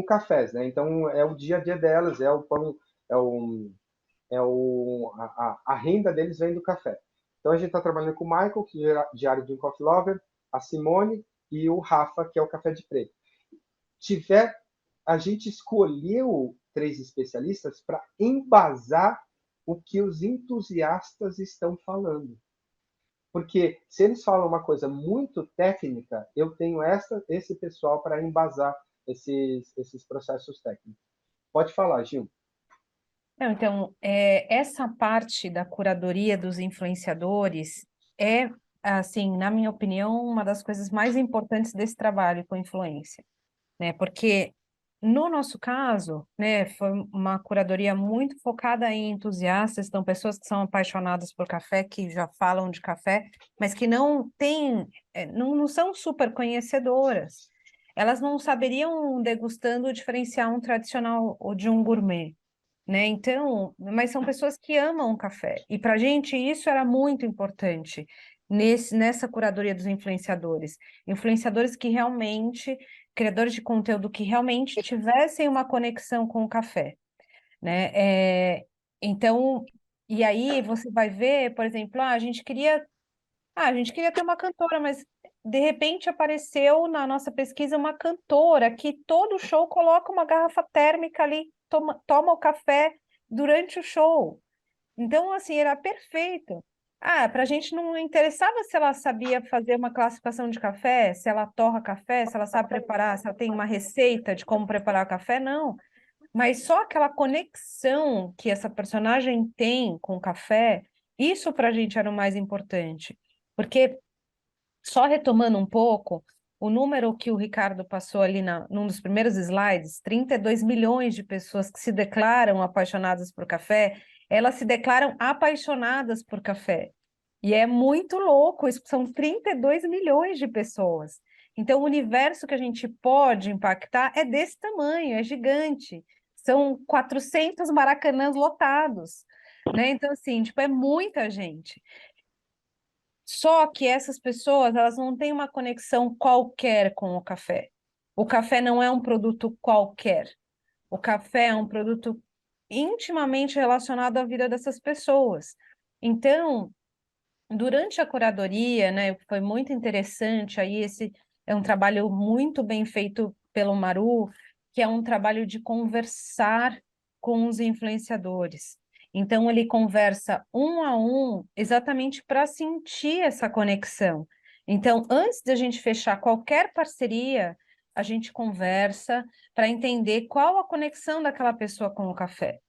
cafés, né? Então, é o dia a dia delas, é o pão, a renda deles vem do café. Então, a gente está trabalhando com o Michael, que é diário de um Coffee Lover, a Simone e o Rafa, que é o Café de Preto. A gente escolheu 3 especialistas para embasar o que os entusiastas estão falando. Porque se eles falam uma coisa muito técnica, eu tenho esse pessoal para embasar esses processos técnicos. Pode falar, Gil. Então, essa parte da curadoria dos influenciadores é, assim, na minha opinião, uma das coisas mais importantes desse trabalho com influência, né? Porque no nosso caso, né, foi uma curadoria muito focada em entusiastas, então pessoas que são apaixonadas por café, que já falam de café, mas que não têm, não são super conhecedoras. Elas não saberiam, degustando, diferenciar um tradicional ou de um gourmet, né? Então, mas são pessoas que amam o café. E para a gente isso era muito importante nessa curadoria dos influenciadores. Influenciadores que realmente, criadores de conteúdo que realmente tivessem uma conexão com o café, né? Então, E aí você vai ver, por exemplo, a gente queria ter uma cantora, mas de repente apareceu na nossa pesquisa uma cantora que todo show coloca uma garrafa térmica ali, toma o café durante o show. Então, assim, era perfeito. Para a gente não interessava se ela sabia fazer uma classificação de café, se ela torra café, se ela sabe preparar, se ela tem uma receita de como preparar o café, não. Mas só aquela conexão que essa personagem tem com o café, isso para a gente era o mais importante. Porque, só retomando um pouco, o número que o Ricardo passou ali num dos primeiros slides, 32 milhões de pessoas que se declaram apaixonadas por café, elas se declaram apaixonadas por café. E é muito louco, isso são 32 milhões de pessoas. Então, o universo que a gente pode impactar é desse tamanho, é gigante. São 400 maracanãs lotados, né? Então, assim, tipo, é muita gente. Só que essas pessoas, elas não têm uma conexão qualquer com o café. O café não é um produto qualquer. O café é um produto intimamente relacionado à vida dessas pessoas. Então, durante a curadoria, né, foi muito interessante, aí esse é um trabalho muito bem feito pelo Maru, que é um trabalho de conversar com os influenciadores. Então, ele conversa um a um, exatamente para sentir essa conexão. Então, antes da gente fechar qualquer parceria, a gente conversa para entender qual a conexão daquela pessoa com o café,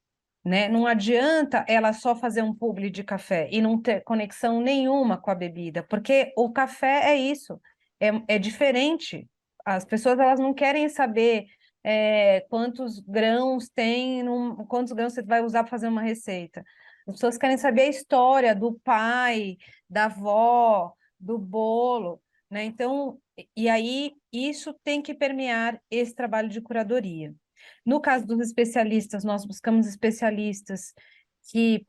né? Não adianta ela só fazer um publi de café e não ter conexão nenhuma com a bebida, porque o café é isso, é diferente. As pessoas, elas não querem saber quantos grãos tem, quantos grãos você vai usar para fazer uma receita. As pessoas querem saber a história do pai, da avó, do bolo, né? Então, e aí isso tem que permear esse trabalho de curadoria. No caso dos especialistas, nós buscamos especialistas que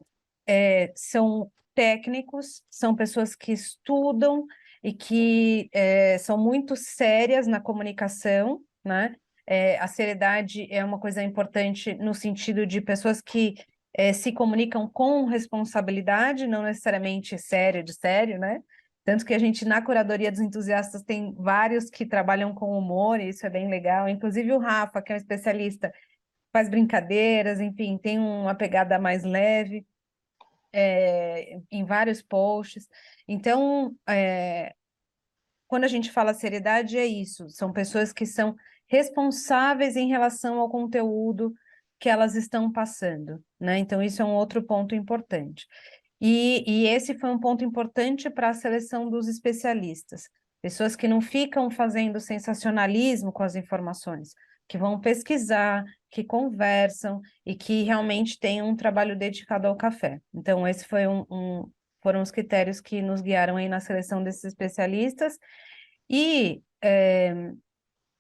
são técnicos, são pessoas que estudam e que são muito sérias na comunicação, né? A seriedade é uma coisa importante no sentido de pessoas que se comunicam com responsabilidade, não necessariamente sério de sério, né? Tanto que a gente, na curadoria dos entusiastas, tem vários que trabalham com humor, e isso é bem legal. Inclusive o Rafa, que é um especialista, faz brincadeiras, enfim, tem uma pegada mais leve em vários posts. Então, quando a gente fala seriedade, é isso. São pessoas que são responsáveis em relação ao conteúdo que elas estão passando, né? Então, isso é um outro ponto importante. E esse foi um ponto importante para a seleção dos especialistas. Pessoas que não ficam fazendo sensacionalismo com as informações, que vão pesquisar, que conversam e que realmente têm um trabalho dedicado ao café. Então, esse foi foram os critérios que nos guiaram aí na seleção desses especialistas. E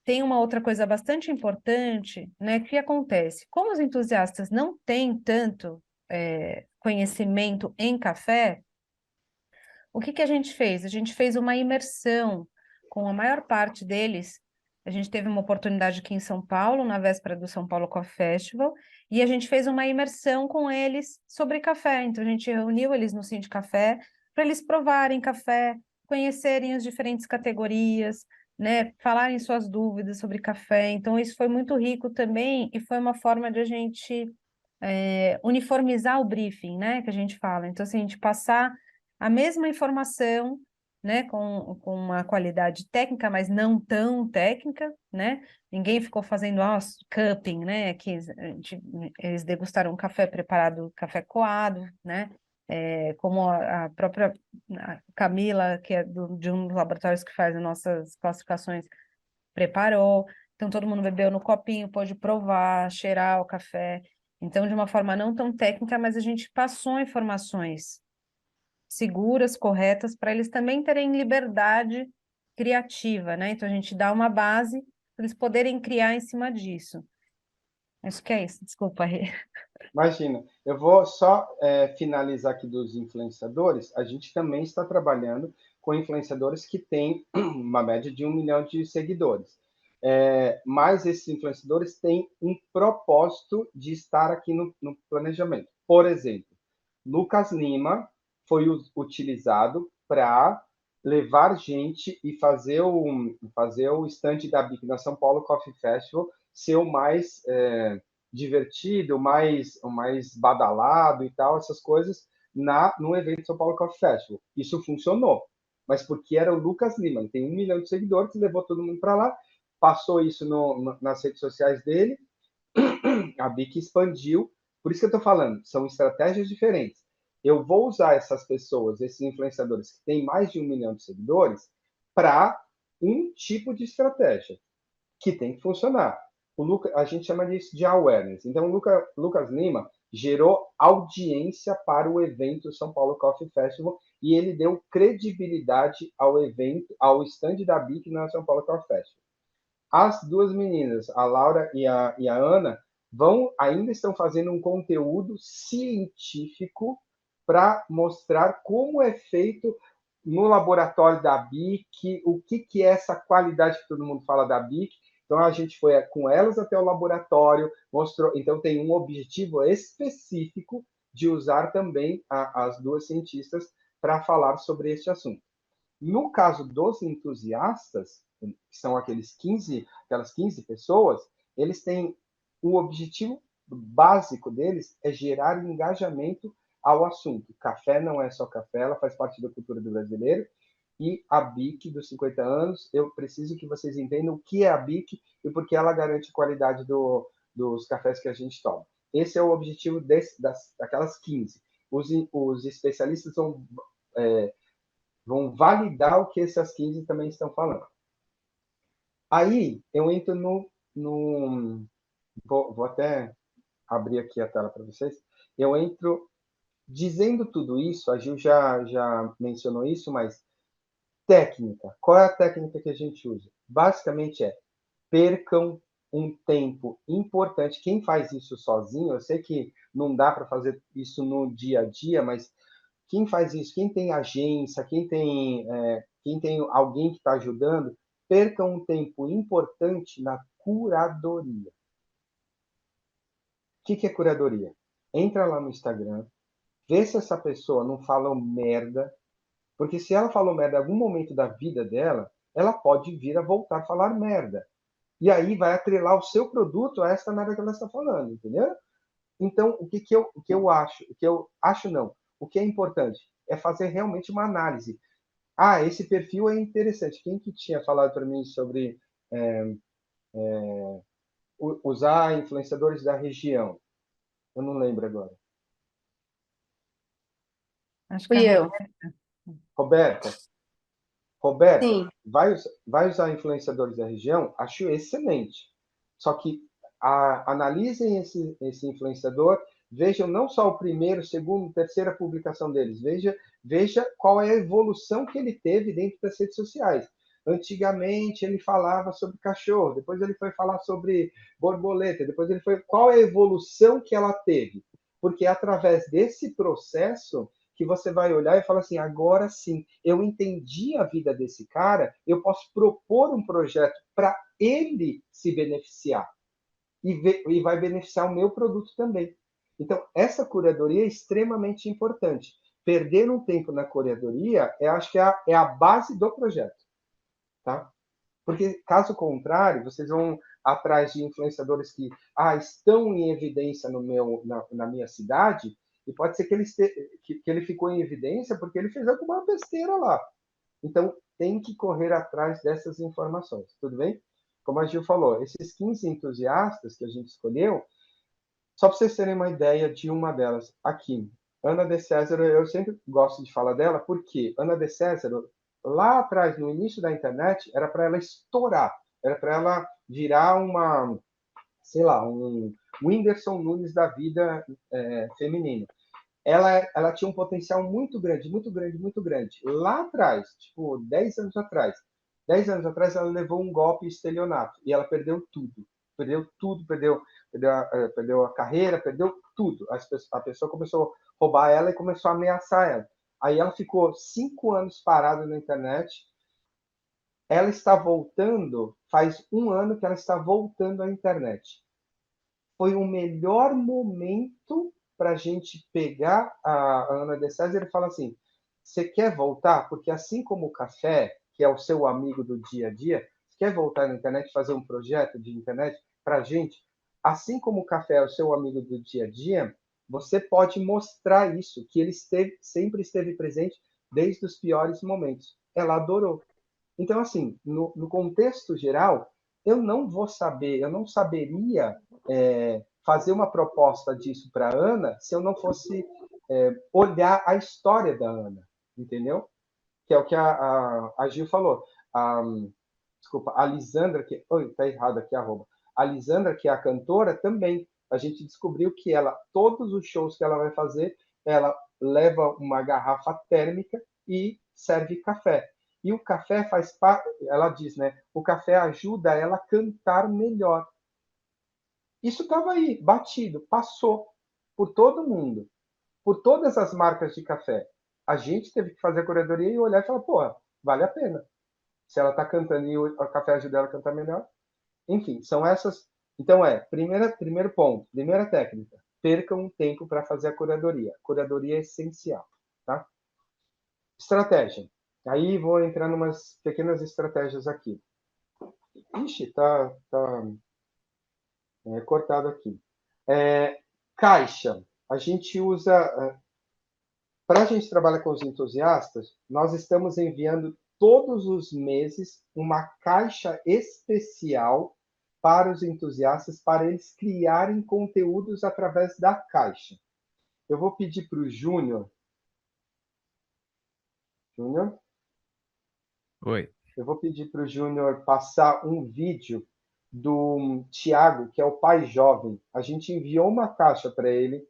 tem uma outra coisa bastante importante, né, que acontece. Como os entusiastas não têm tanto conhecimento em café, o que a gente fez? A gente fez uma imersão com a maior parte deles. A gente teve uma oportunidade aqui em São Paulo, na véspera do São Paulo Coffee Festival, e a gente fez uma imersão com eles sobre café. Então, a gente reuniu eles no Sim de Café para eles provarem café, conhecerem as diferentes categorias, né, falarem suas dúvidas sobre café. Então, isso foi muito rico também e foi uma forma de a gente uniformizar o briefing, né, que a gente fala. Então, assim, a gente passar a mesma informação, né, com uma qualidade técnica, mas não tão técnica, né? Ninguém ficou fazendo cupping, né? Que eles degustaram um café preparado, café coado, né? Como a própria Camila, que é de um dos laboratórios que faz as nossas classificações, preparou. Então, todo mundo bebeu no copinho, pôde provar, cheirar o café. Então, de uma forma não tão técnica, mas a gente passou informações seguras, corretas, para eles também terem liberdade criativa, né? Então, a gente dá uma base para eles poderem criar em cima disso. Acho que é isso, desculpa, Rê. Imagina, eu vou só finalizar aqui dos influenciadores. A gente também está trabalhando com influenciadores que têm uma média de 1 milhão de seguidores. Mas esses influenciadores têm um propósito de estar aqui no planejamento. Por exemplo, Lucas Lima foi utilizado para levar gente e fazer o stand da BIC na São Paulo Coffee Festival ser o mais divertido, o mais badalado e tal, essas coisas, no evento São Paulo Coffee Festival. Isso funcionou, mas porque era o Lucas Lima, ele tem 1 milhão de seguidores, levou todo mundo para lá, passou isso nas redes sociais dele, a BIC expandiu, por isso que eu estou falando, são estratégias diferentes. Eu vou usar essas pessoas, esses influenciadores que têm mais de 1 milhão de seguidores, para um tipo de estratégia que tem que funcionar. A gente chama disso de awareness. Então, o Lucas Lima gerou audiência para o evento São Paulo Coffee Festival e ele deu credibilidade ao evento, ao stand da BIC na São Paulo Coffee Festival. As duas meninas, a Laura e a Ana, ainda estão fazendo um conteúdo científico para mostrar como é feito no laboratório da BIC, o que é essa qualidade que todo mundo fala da BIC. Então, a gente foi com elas até o laboratório, mostrou. Então, tem um objetivo específico de usar também as duas cientistas para falar sobre este assunto. No caso dos entusiastas, que são aquelas 15 pessoas, eles têm o objetivo básico deles é gerar engajamento ao assunto. Café não é só café, ela faz parte da cultura do brasileiro. E a BIC dos 50 anos, eu preciso que vocês entendam o que é a BIC e por que ela garante a qualidade dos cafés que a gente toma. Esse é o objetivo daquelas 15. Os especialistas vão validar o que essas 15 também estão falando. Aí, eu entro vou até abrir aqui a tela para vocês. Eu entro dizendo tudo isso, a Gil já mencionou isso, mas técnica. Qual é a técnica que a gente usa? Basicamente percam um tempo importante. Quem faz isso sozinho, eu sei que não dá para fazer isso no dia a dia, mas quem faz isso, quem tem agência, quem tem alguém que está ajudando, perca um tempo importante na curadoria. O que é curadoria? Entra lá no Instagram, vê se essa pessoa não fala merda, porque se ela falou merda em algum momento da vida dela, ela pode vir a voltar a falar merda. E aí vai atrelar o seu produto a essa merda que ela está falando, entendeu? Então, o que eu acho? O que eu acho não. O que é importante é fazer realmente uma análise. Esse perfil é interessante. Quem que tinha falado para mim sobre usar influenciadores da região? Eu não lembro agora. Acho que Fui eu. Roberta, Sim. vai usar influenciadores da região? Acho excelente. Só que analisem esse influenciador, vejam não só o primeiro, segundo, terceira publicação deles, veja qual é a evolução que ele teve dentro das redes sociais. Antigamente ele falava sobre cachorro, depois ele foi falar sobre borboleta, depois ele foi... Qual é a evolução que ela teve? Porque é através desse processo que você vai olhar e falar assim, agora sim, eu entendi a vida desse cara, eu posso propor um projeto para ele se beneficiar e vai beneficiar o meu produto também. Então, essa curadoria é extremamente importante. Perder um tempo na curadoria, eu acho que é a base do projeto. Tá? Porque, caso contrário, vocês vão atrás de influenciadores que estão em evidência na minha cidade, e pode ser que ele ficou em evidência porque ele fez alguma besteira lá. Então, tem que correr atrás dessas informações, tudo bem? Como a Gil falou, esses 15 entusiastas que a gente escolheu, só para vocês terem uma ideia de uma delas, aqui, Ana de César, eu sempre gosto de falar dela, porque Ana de César, lá atrás, no início da internet, era para ela estourar, era para ela virar sei lá, um Whindersson Nunes da vida feminina. Ela tinha um potencial muito grande, muito grande, muito grande. Lá atrás, tipo, 10 anos atrás. 10 anos atrás, ela levou um golpe de estelionato e ela perdeu tudo. Perdeu tudo, perdeu a carreira, perdeu tudo. A pessoa começou a roubar ela e começou a ameaçar ela. Aí ela ficou 5 anos parada na internet. Ela está voltando, faz 1 ano que ela está voltando à internet. Foi o melhor momento para a gente pegar a Ana de César e falar assim, você quer voltar? Porque assim como o café, que é o seu amigo do dia a dia, você quer voltar na internet, fazer um projeto de internet para a gente? Assim como o café é o seu amigo do dia a dia, você pode mostrar isso, que ele sempre esteve presente desde os piores momentos. Ela adorou. Então, assim, no contexto geral, eu não saberia fazer uma proposta disso para a Ana se eu não fosse olhar a história da Ana, entendeu? Que é o que a Gil falou. Desculpa, a Lisandra, que... Oi, tá errado aqui, arroba. A Lisandra, que é a cantora, também. A gente descobriu que ela, todos os shows que ela vai fazer, ela leva uma garrafa térmica e serve café. E o café faz parte, ela diz, né? O café ajuda ela a cantar melhor. Isso estava aí, batido, passou por todo mundo, por todas as marcas de café. A gente teve que fazer a curadoria e olhar e falar, pô, vale a pena. Se ela está cantando e o café ajuda ela a cantar melhor. Enfim, são essas. Então, primeiro ponto, primeira técnica. Percam um tempo para fazer a curadoria. Curadoria é essencial. Tá? Estratégia. Aí vou entrar em umas pequenas estratégias aqui. Ixi, tá cortado aqui. Caixa. A gente usa... Para a gente trabalhar com os entusiastas, nós estamos enviando todos os meses uma caixa especial para os entusiastas, para eles criarem conteúdos através da caixa. Eu vou pedir para o Júnior. Júnior? Oi. Eu vou pedir para o Júnior passar um vídeo do Tiago, que é o pai jovem. A gente enviou uma caixa para ele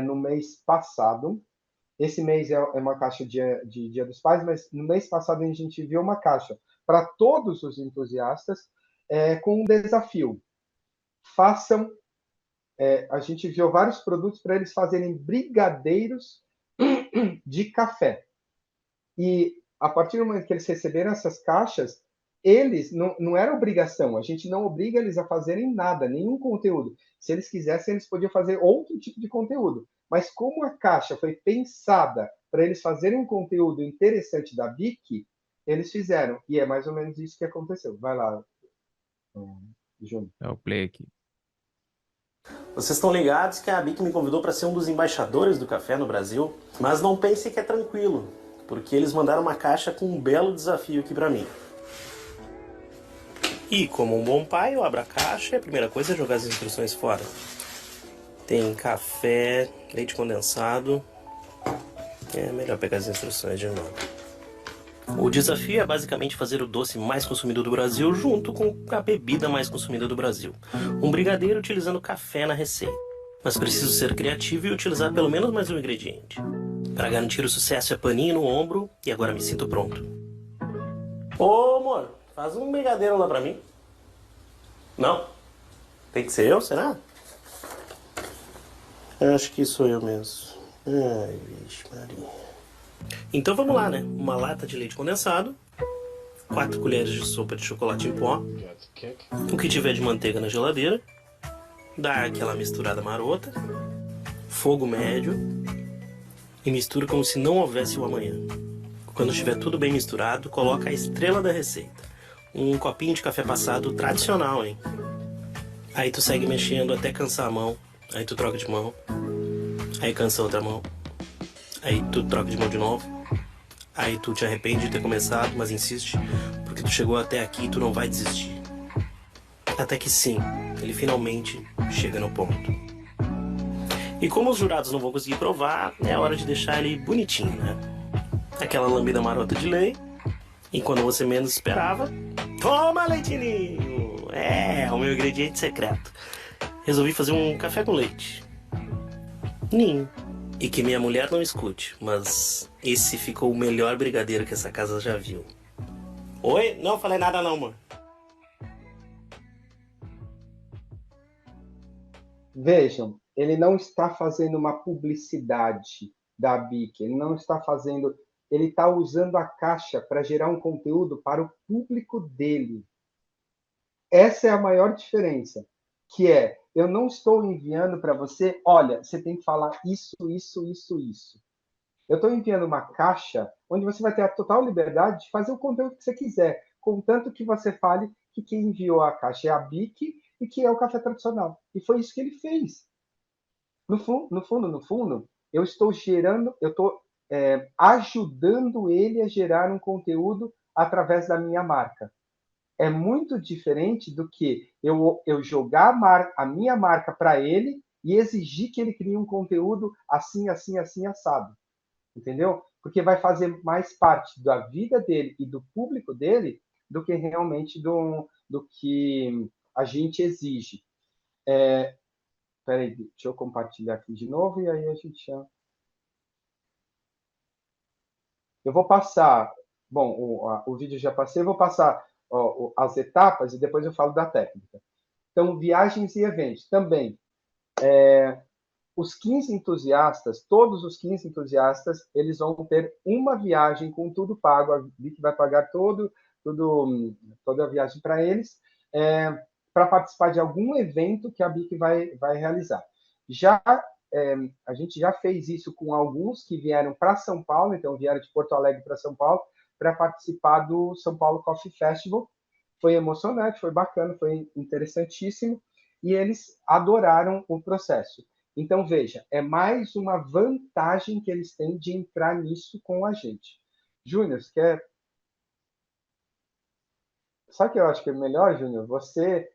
no mês passado. Esse mês é uma caixa de Dia dos Pais, mas no mês passado a gente enviou uma caixa para todos os entusiastas com um desafio. Façam... a gente enviou vários produtos para eles fazerem brigadeiros de café. E a partir do momento que eles receberam essas caixas, eles não era obrigação, a gente não obriga eles a fazerem nada, nenhum conteúdo. Se eles quisessem, eles podiam fazer outro tipo de conteúdo. Mas como a caixa foi pensada para eles fazerem um conteúdo interessante da BIC, eles fizeram. E é mais ou menos isso que aconteceu. Vai lá, Júnior. É o play aqui. Vocês estão ligados que a BIC me convidou para ser um dos embaixadores do café no Brasil, mas não pensem que é tranquilo, porque eles mandaram uma caixa com um belo desafio aqui para mim. E como um bom pai, eu abro a caixa e a primeira coisa é jogar as instruções fora. Tem café, leite condensado. É melhor pegar as instruções de novo. O desafio é basicamente fazer o doce mais consumido do Brasil junto com a bebida mais consumida do Brasil. Um brigadeiro utilizando café na receita. Mas preciso ser criativo e utilizar pelo menos mais um ingrediente. Para garantir o sucesso é paninho no ombro e agora me sinto pronto. Ô amor, faz um brigadeiro lá pra mim. Não? Tem que ser eu, será? Acho que sou eu mesmo. Ai, vixe, Maria. Então vamos lá, né? Uma lata de leite condensado, 4 colheres de sopa de chocolate em pó, o que tiver de manteiga na geladeira, dá aquela misturada marota, fogo médio e mistura como se não houvesse o amanhã. Quando estiver tudo bem misturado, coloca a estrela da receita. Um copinho de café passado tradicional, hein? Aí tu segue mexendo até cansar a mão, aí tu troca de mão, aí cansa a outra mão. Aí tu troca de mão de novo. Aí tu te arrepende de ter começado, mas insiste, porque tu chegou até aqui e tu não vai desistir. Até que sim, ele finalmente chega no ponto. E como os jurados não vão conseguir provar, é hora de deixar ele bonitinho, né? Aquela lambida marota de lei. E quando você menos esperava, toma leitinho! É, o meu ingrediente secreto. Resolvi fazer um café com leite. Ninho. E que minha mulher não escute, mas esse ficou o melhor brigadeiro que essa casa já viu. Oi? Não falei nada não, amor. Vejam, ele não está fazendo uma publicidade da BIC, ele não está fazendo... Ele está usando a caixa para gerar um conteúdo para o público dele. Essa é a maior diferença. que é, eu não estou enviando para você, olha, você tem que falar isso, isso, isso, isso. Eu estou enviando uma caixa onde você vai ter a total liberdade de fazer o conteúdo que você quiser, contanto que você fale que quem enviou a caixa é a BIC e que é o café tradicional. E foi isso que ele fez. No fundo, eu estou gerando, eu estou ajudando ele a gerar um conteúdo através da minha marca. É muito diferente do que eu jogar a minha marca para ele e exigir que ele crie um conteúdo assim, assim, assim, assado. Entendeu? Porque vai fazer mais parte da vida dele e do público dele do que realmente do que a gente exige. Peraí, deixa eu compartilhar aqui de novo e aí a gente já... Eu vou passar... Bom, o vídeo já passei, eu vou passar as etapas e depois eu falo da técnica. Então, viagens e eventos. Também, os 15 entusiastas, todos os 15 entusiastas, eles vão ter uma viagem com tudo pago, a BIC vai pagar toda a viagem para eles, para participar de algum evento que a BIC vai realizar. A gente já fez isso com alguns que vieram para São Paulo, então vieram de Porto Alegre para São Paulo, para participar do São Paulo Coffee Festival. Foi emocionante, foi bacana, foi interessantíssimo, e eles adoraram o processo. Então, veja, é mais uma vantagem que eles têm de entrar nisso com a gente. Júnior, você quer... Sabe o que eu acho que é melhor, Júnior? Você...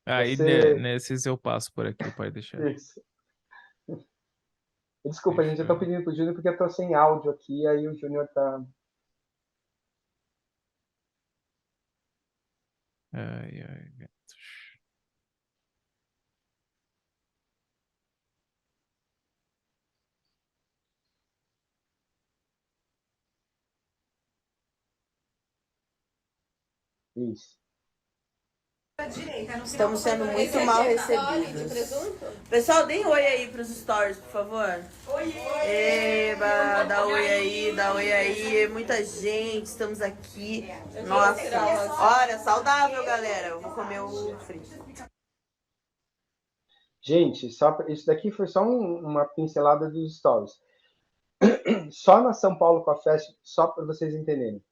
Aí você... nesses eu passo por aqui, pode deixar. Isso. Desculpa, gente, eu estou pedindo para o Júnior porque eu estou sem áudio aqui, aí o Júnior está... Ai, ai, gatos. Isso. Estamos sendo muito mal recebidos. Pessoal, deem oi aí pros stories, por favor. Oi! Eba, dá oi aí, muita gente, estamos aqui. Nossa, olha, saudável, galera. Eu vou comer o frito. Gente, isso daqui foi só uma pincelada dos stories. Só na São Paulo Coffee Fest, só para vocês entenderem.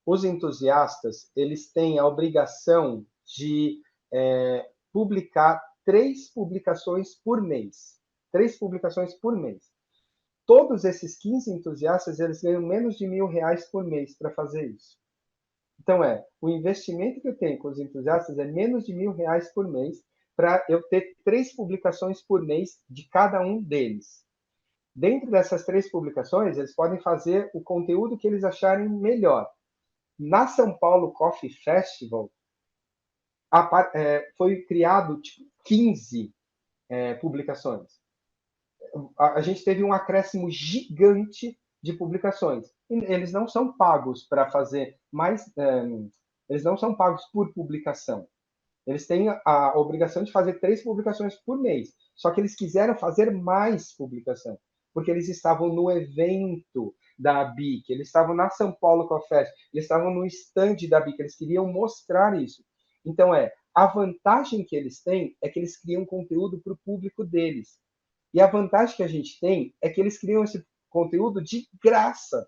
Os entusiastas, eles têm a obrigação de publicar 3 publicações por mês. 3 publicações por mês. Todos esses 15 entusiastas, eles ganham menos de R$1.000 por mês para fazer isso. Então, o investimento que eu tenho com os entusiastas é menos de R$1.000 por mês para eu ter 3 publicações por mês de cada um deles. Dentro dessas 3 publicações, eles podem fazer o conteúdo que eles acharem melhor. Na São Paulo Coffee Festival, foi criado 15 publicações. A gente teve um acréscimo gigante de publicações. Eles não são pagos para fazer mais... eles não são pagos por publicação. Eles têm a obrigação de fazer 3 publicações por mês. Só que eles quiseram fazer mais publicação, porque eles estavam no evento da BIC, eles estavam na São Paulo Coffee Fest, eles estavam no stand da BIC, eles queriam mostrar isso. Então, a vantagem que eles têm é que eles criam conteúdo para o público deles. E a vantagem que a gente tem é que eles criam esse conteúdo de graça.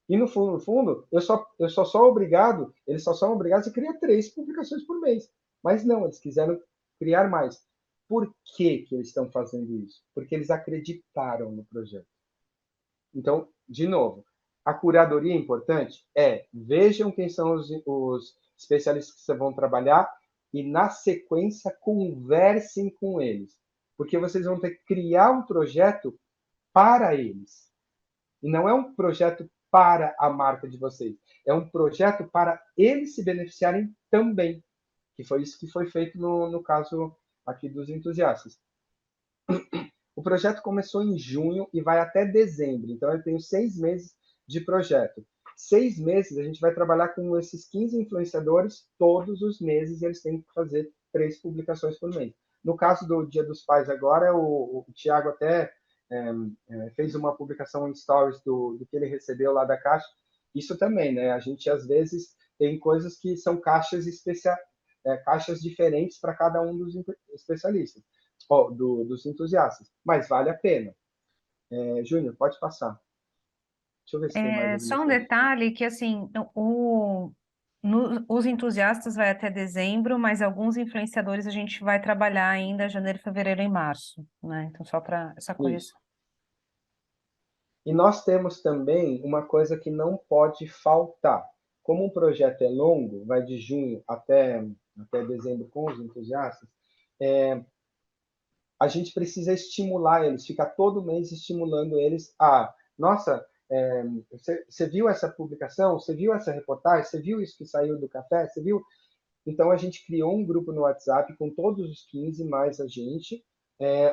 E no fundo, eles só são obrigados a criar 3 publicações por mês. Mas não, eles quiseram criar mais. Por que eles estão fazendo isso? Porque eles acreditaram no projeto. Então, de novo, a curadoria é importante? Vejam quem são os especialistas que vocês vão trabalhar e, na sequência, conversem com eles. Porque vocês vão ter que criar um projeto para eles. E não é um projeto para a marca de vocês. É um projeto para eles se beneficiarem também. Que foi isso que foi feito no caso aqui dos entusiastas. O projeto começou em junho e vai até dezembro. Então, eu tenho 6 meses de projeto. 6 meses, a gente vai trabalhar com esses 15 influenciadores. Todos os meses, eles têm que fazer 3 publicações por mês. No caso do Dia dos Pais agora, o Thiago até fez uma publicação em stories do que ele recebeu lá da caixa. Isso também, né? A gente, às vezes, tem coisas que são caixas especiais. caixas diferentes para cada um dos especialistas, dos entusiastas, mas vale a pena. Júnior, pode passar. Deixa eu ver se tem mais alguma Só um coisa. detalhe que, assim, os entusiastas vai até dezembro, mas alguns influenciadores a gente vai trabalhar ainda janeiro, fevereiro e março, né? Então, só para essa correção. E nós temos também uma coisa que não pode faltar. Como um projeto é longo, vai de junho até dezembro com os entusiastas, a gente precisa estimular eles, ficar todo mês estimulando eles a, nossa, você viu essa publicação? Você viu essa reportagem? Você viu isso que saiu do café? Você viu? Então, a gente criou um grupo no WhatsApp com todos os 15 mais a gente,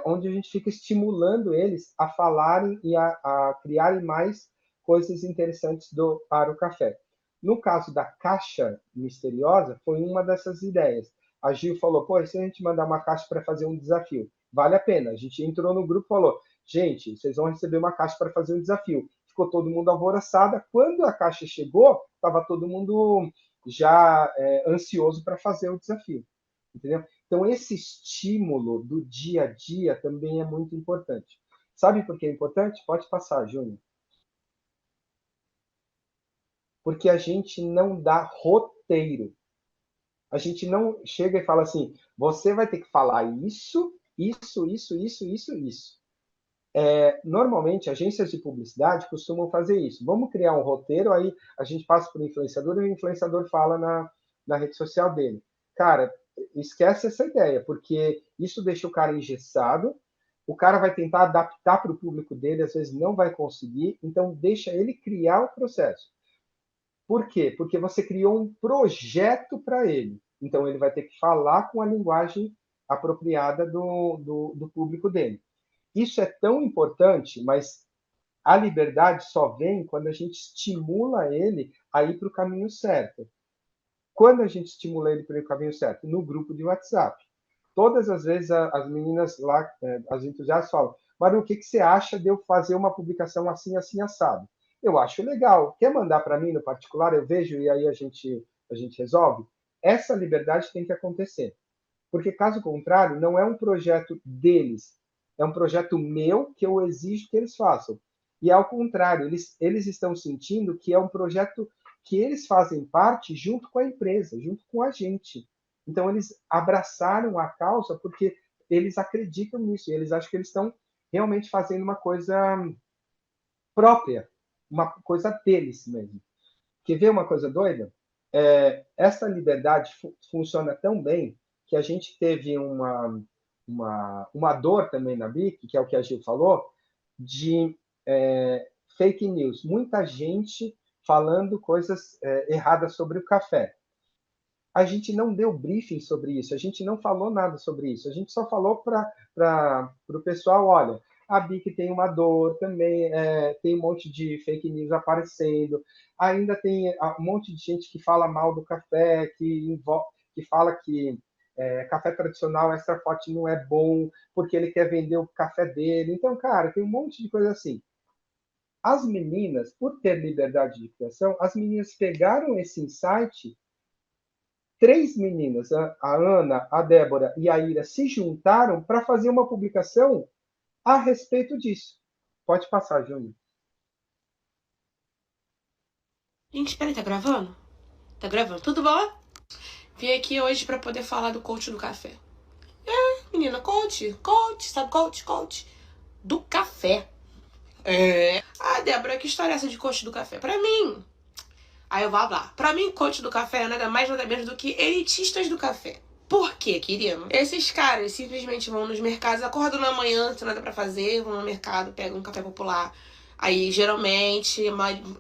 onde a gente fica estimulando eles a falarem e a criarem mais coisas interessantes para o café. No caso da caixa misteriosa, foi uma dessas ideias. A Gil falou, pô, e se a gente mandar uma caixa para fazer um desafio? Vale a pena. A gente entrou no grupo e falou, gente, vocês vão receber uma caixa para fazer um desafio. Ficou todo mundo alvoroçado. Quando a caixa chegou, estava todo mundo já ansioso para fazer o desafio. Entendeu? Então, esse estímulo do dia a dia também é muito importante. Sabe por que é importante? Pode passar, Júnior. Porque a gente não dá roteiro. A gente não chega e fala assim, você vai ter que falar isso. Normalmente, agências de publicidade costumam fazer isso. Vamos criar um roteiro, aí a gente passa para o influenciador e o influenciador fala na rede social dele. Cara, esquece essa ideia, porque isso deixa o cara engessado, o cara vai tentar adaptar para o público dele, às vezes não vai conseguir, então deixa ele criar o processo. Por quê? Porque você criou um projeto para ele. Então, ele vai ter que falar com a linguagem apropriada do público dele. Isso é tão importante, mas a liberdade só vem quando a gente estimula ele a ir para o caminho certo. Quando a gente estimula ele para o caminho certo? No grupo de WhatsApp. Todas as vezes as meninas lá, as entusiastas falam, Maru, o que você acha de eu fazer uma publicação assim, assim, assado? Eu acho legal. Quer mandar para mim no particular? Eu vejo e aí a gente resolve? Essa liberdade tem que acontecer. Porque, caso contrário, não é um projeto deles. É um projeto meu que eu exijo que eles façam. E, ao contrário, eles estão sentindo que é um projeto que eles fazem parte junto com a empresa, junto com a gente. Então, eles abraçaram a causa porque eles acreditam nisso. E eles acham que eles estão realmente fazendo uma coisa própria, uma coisa deles mesmo. Quer ver uma coisa doida? Essa liberdade funciona tão bem que a gente teve uma dor também na BIC, que é o que a Gil falou, de fake news. Muita gente falando coisas erradas sobre o café. A gente não deu briefing sobre isso, a gente não falou nada sobre isso, a gente só falou para o pessoal, olha, a BIC tem uma dor também, tem um monte de fake news aparecendo, ainda tem um monte de gente que fala mal do café, que fala que café tradicional extra forte não é bom, porque ele quer vender o café dele. Então, cara, tem um monte de coisa assim. As meninas, por ter liberdade de criação, as meninas pegaram esse insight, 3 meninas, a Ana, a Débora e a Ira, se juntaram para fazer uma publicação a respeito disso. Pode passar, Júnior. Gente, peraí, tá gravando? Tá gravando. Tudo bom? Vim aqui hoje para poder falar do coach do café. Menina, coach, sabe coach? Do café. Ah, Débora, que história é essa de coach do café? Pra mim... Aí eu vou lá. Pra mim, coach do café é nada mais, nada menos do que elitistas do café. Por quê, querido? Esses caras simplesmente vão nos mercados, acordam na manhã, não tem nada pra fazer, vão no mercado, pegam um café popular. Aí, geralmente,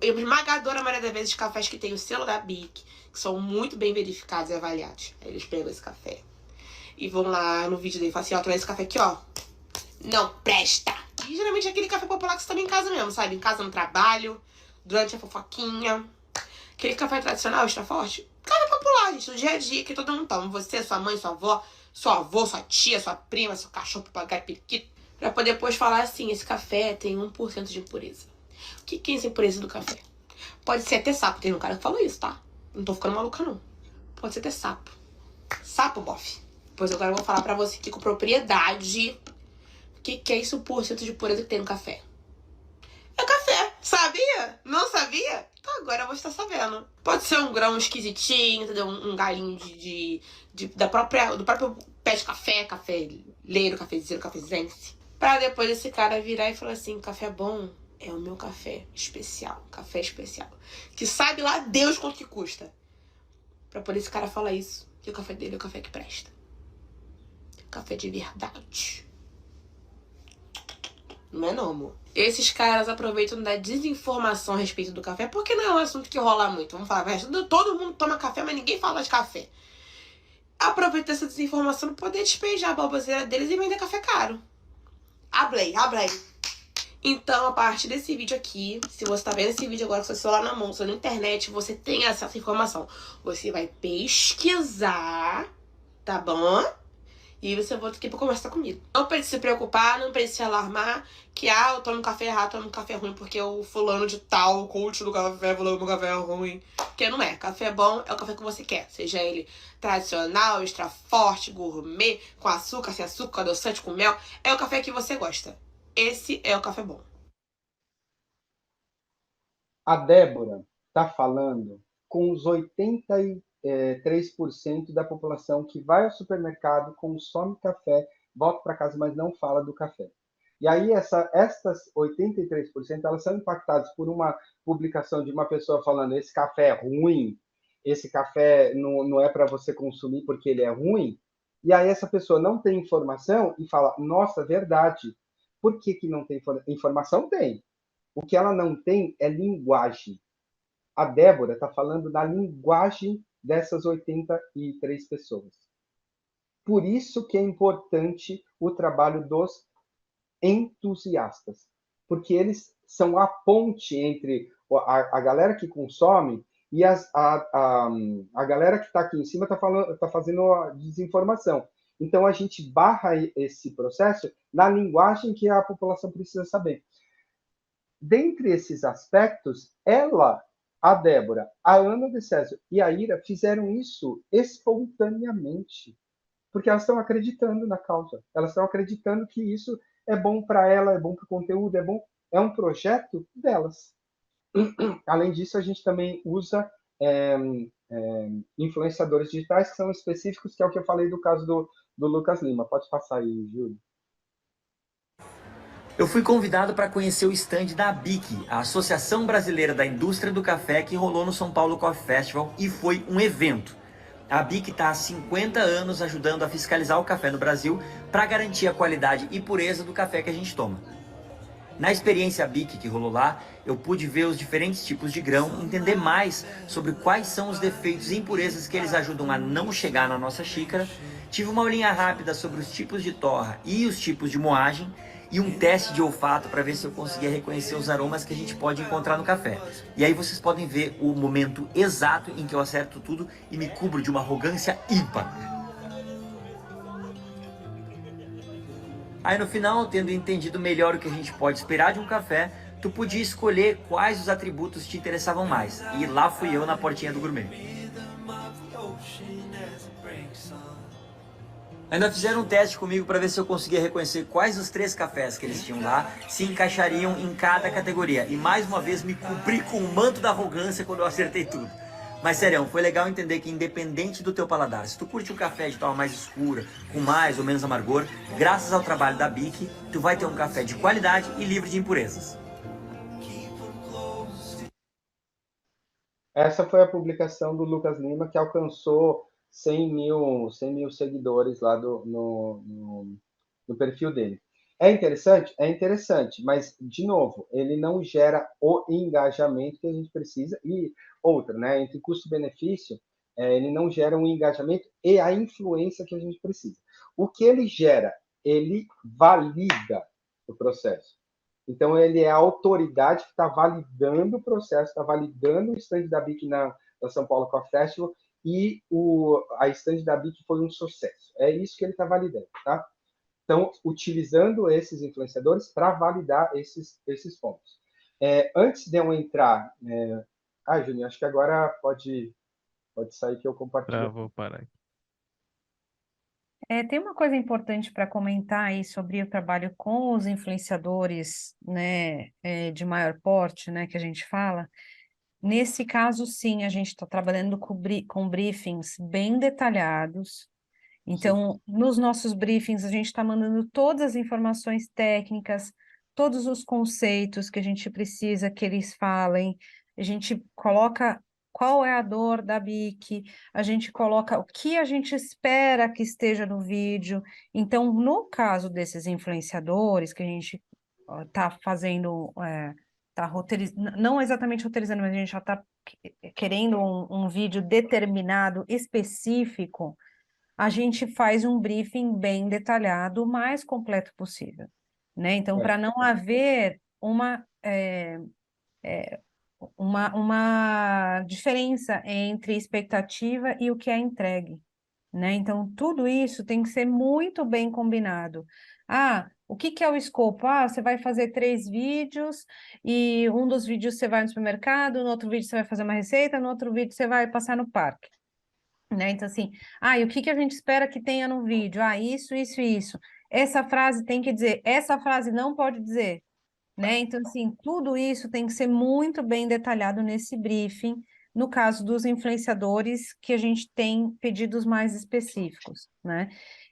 esmagadora maioria das vezes, cafés que tem o selo da BIC, que são muito bem verificados e avaliados. Aí eles pegam esse café e vão lá no vídeo dele e falam assim, ó, traz esse café aqui, ó. Não presta! E geralmente é aquele café popular que você toma em casa mesmo, sabe? Em casa, no trabalho, durante a fofoquinha. Aquele café tradicional, extra forte. Café popular, gente, no dia a dia, que todo mundo toma. Você, sua mãe, sua avó, sua tia, sua prima, seu cachorro, papagaio, periquito. Pra poder depois falar assim, esse café tem 1% de impureza. O que é essa impureza do café? Pode ser até sapo. Tem um cara que falou isso, tá? Não tô ficando maluca, não. Pode ser até sapo. Sapo, bofe. Pois agora eu vou falar pra você aqui com propriedade o que é isso por cento de pureza que tem no café. É café, sabia? Não sabia? Então agora eu vou estar sabendo. Pode ser um grão esquisitinho, entendeu? Um galinho do próprio pé de café, cafeleiro, cafezeiro, cafezense. Pra depois esse cara virar e falar assim, café bom é o meu café especial. Café especial. Que sabe lá Deus quanto que custa. Pra poder esse cara falar isso. Que o café dele é o café que presta. Café de verdade. Não é não, amor. Esses caras aproveitam da desinformação a respeito do café, porque não é um assunto que rola muito. Vamos falar, todo mundo toma café, mas ninguém fala de café. Aproveita essa desinformação para poder despejar a baboseira deles e vender café caro. Hablei. Então, a partir desse vídeo aqui, se você tá vendo esse vídeo agora com seu celular na mão, na internet, você tem acesso à informação. Você vai pesquisar, tá bom? E você volta aqui pra conversar comigo. Não precisa se preocupar, não precisa se alarmar que, eu tomo café errado, tomo café ruim, porque o fulano de tal, o coach do café, falou que o meu café é ruim. Porque não é. Café bom é o café que você quer. Seja ele tradicional, extra forte, gourmet, com açúcar, sem açúcar, adoçante, com mel. É o café que você gosta. Esse é o café bom. A Débora está falando com os 83% da população que vai ao supermercado, consome café, volta para casa, mas não fala do café. E aí, essas 83%, elas são impactadas por uma publicação de uma pessoa falando esse café é ruim, esse café não é para você consumir porque ele é ruim. E aí essa pessoa não tem informação e fala, nossa, verdade. Por que não tem informação? Tem. O que ela não tem é linguagem. A Débora está falando da linguagem dessas 83 pessoas. Por isso que é importante o trabalho dos entusiastas, porque eles são a ponte entre a galera que consome e a galera que está aqui em cima está fazendo a desinformação. Então, a gente barra esse processo na linguagem que a população precisa saber. Dentre esses aspectos, a Débora, a Ana de César e a Ira fizeram isso espontaneamente, porque elas estão acreditando na causa, elas estão acreditando que isso é bom para ela, é bom para o conteúdo, é um projeto delas. Além disso, a gente também usa influenciadores digitais que são específicos, que é o que eu falei do caso do Lucas Lima. Pode passar aí, Júlio. Eu fui convidado para conhecer o stand da ABIC, a Associação Brasileira da Indústria do Café, que rolou no São Paulo Coffee Festival, e foi um evento. A ABIC está há 50 anos ajudando a fiscalizar o café no Brasil para garantir a qualidade e pureza do café que a gente toma. Na experiência ABIC que rolou lá, eu pude ver os diferentes tipos de grão, entender mais sobre quais são os defeitos e impurezas que eles ajudam a não chegar na nossa xícara. Tive uma olhinha rápida sobre os tipos de torra e os tipos de moagem, e um teste de olfato para ver se eu conseguia reconhecer os aromas que a gente pode encontrar no café. E aí vocês podem ver o momento exato em que eu acerto tudo e me cubro de uma arrogância ímpar. Aí no final, tendo entendido melhor o que a gente pode esperar de um café, tu podia escolher quais os atributos te interessavam mais. E lá fui eu na portinha do gourmet. Ainda fizeram um teste comigo para ver se eu conseguia reconhecer quais os 3 cafés que eles tinham lá se encaixariam em cada categoria. E mais uma vez me cobri com o manto da arrogância quando eu acertei tudo. Mas, sério, foi legal entender que independente do teu paladar, se tu curte um café de torra mais escura, com mais ou menos amargor, graças ao trabalho da ABIC, tu vai ter um café de qualidade e livre de impurezas. Essa foi a publicação do Lucas Lima, que alcançou 100 mil seguidores lá no perfil dele. É interessante? É interessante, mas, de novo, ele não gera o engajamento que a gente precisa. E outra, né, entre custo-benefício, ele não gera um engajamento e a influência que a gente precisa. O que ele gera? Ele valida o processo. Então, ele é a autoridade que está validando o processo, está validando o stand da BIC na São Paulo Coffee Festival, e a stand da BIC foi um sucesso. É isso que ele está validando, tá? Então, utilizando esses influenciadores para validar esses pontos. Antes de eu entrar... Juninho, acho que agora pode sair que eu compartilho. Vou parar aqui. Tem uma coisa importante para comentar aí sobre o trabalho com os influenciadores, né, de maior porte, né, que a gente fala. Nesse caso, sim, a gente está trabalhando com briefings bem detalhados. Então, nos nossos briefings, a gente está mandando todas as informações técnicas, todos os conceitos que a gente precisa que eles falem. A gente coloca qual é a dor da BIC, a gente coloca o que a gente espera que esteja no vídeo. Então, no caso desses influenciadores, que a gente está fazendo, não exatamente roteirizando, mas a gente já está querendo um vídeo determinado, específico, a gente faz um briefing bem detalhado, o mais completo possível, né? Então, para não haver uma diferença entre expectativa e o que é entregue, né? Então, tudo isso tem que ser muito bem combinado. O que é o escopo? Você vai fazer 3 vídeos e um dos vídeos você vai no supermercado, no outro vídeo você vai fazer uma receita, no outro vídeo você vai passear no parque. Né? Então, assim, e o que a gente espera que tenha no vídeo? Isso, isso e isso. Essa frase tem que dizer, essa frase não pode dizer, né? Então, assim, tudo isso tem que ser muito bem detalhado nesse briefing, no caso dos influenciadores, que a gente tem pedidos mais específicos, né?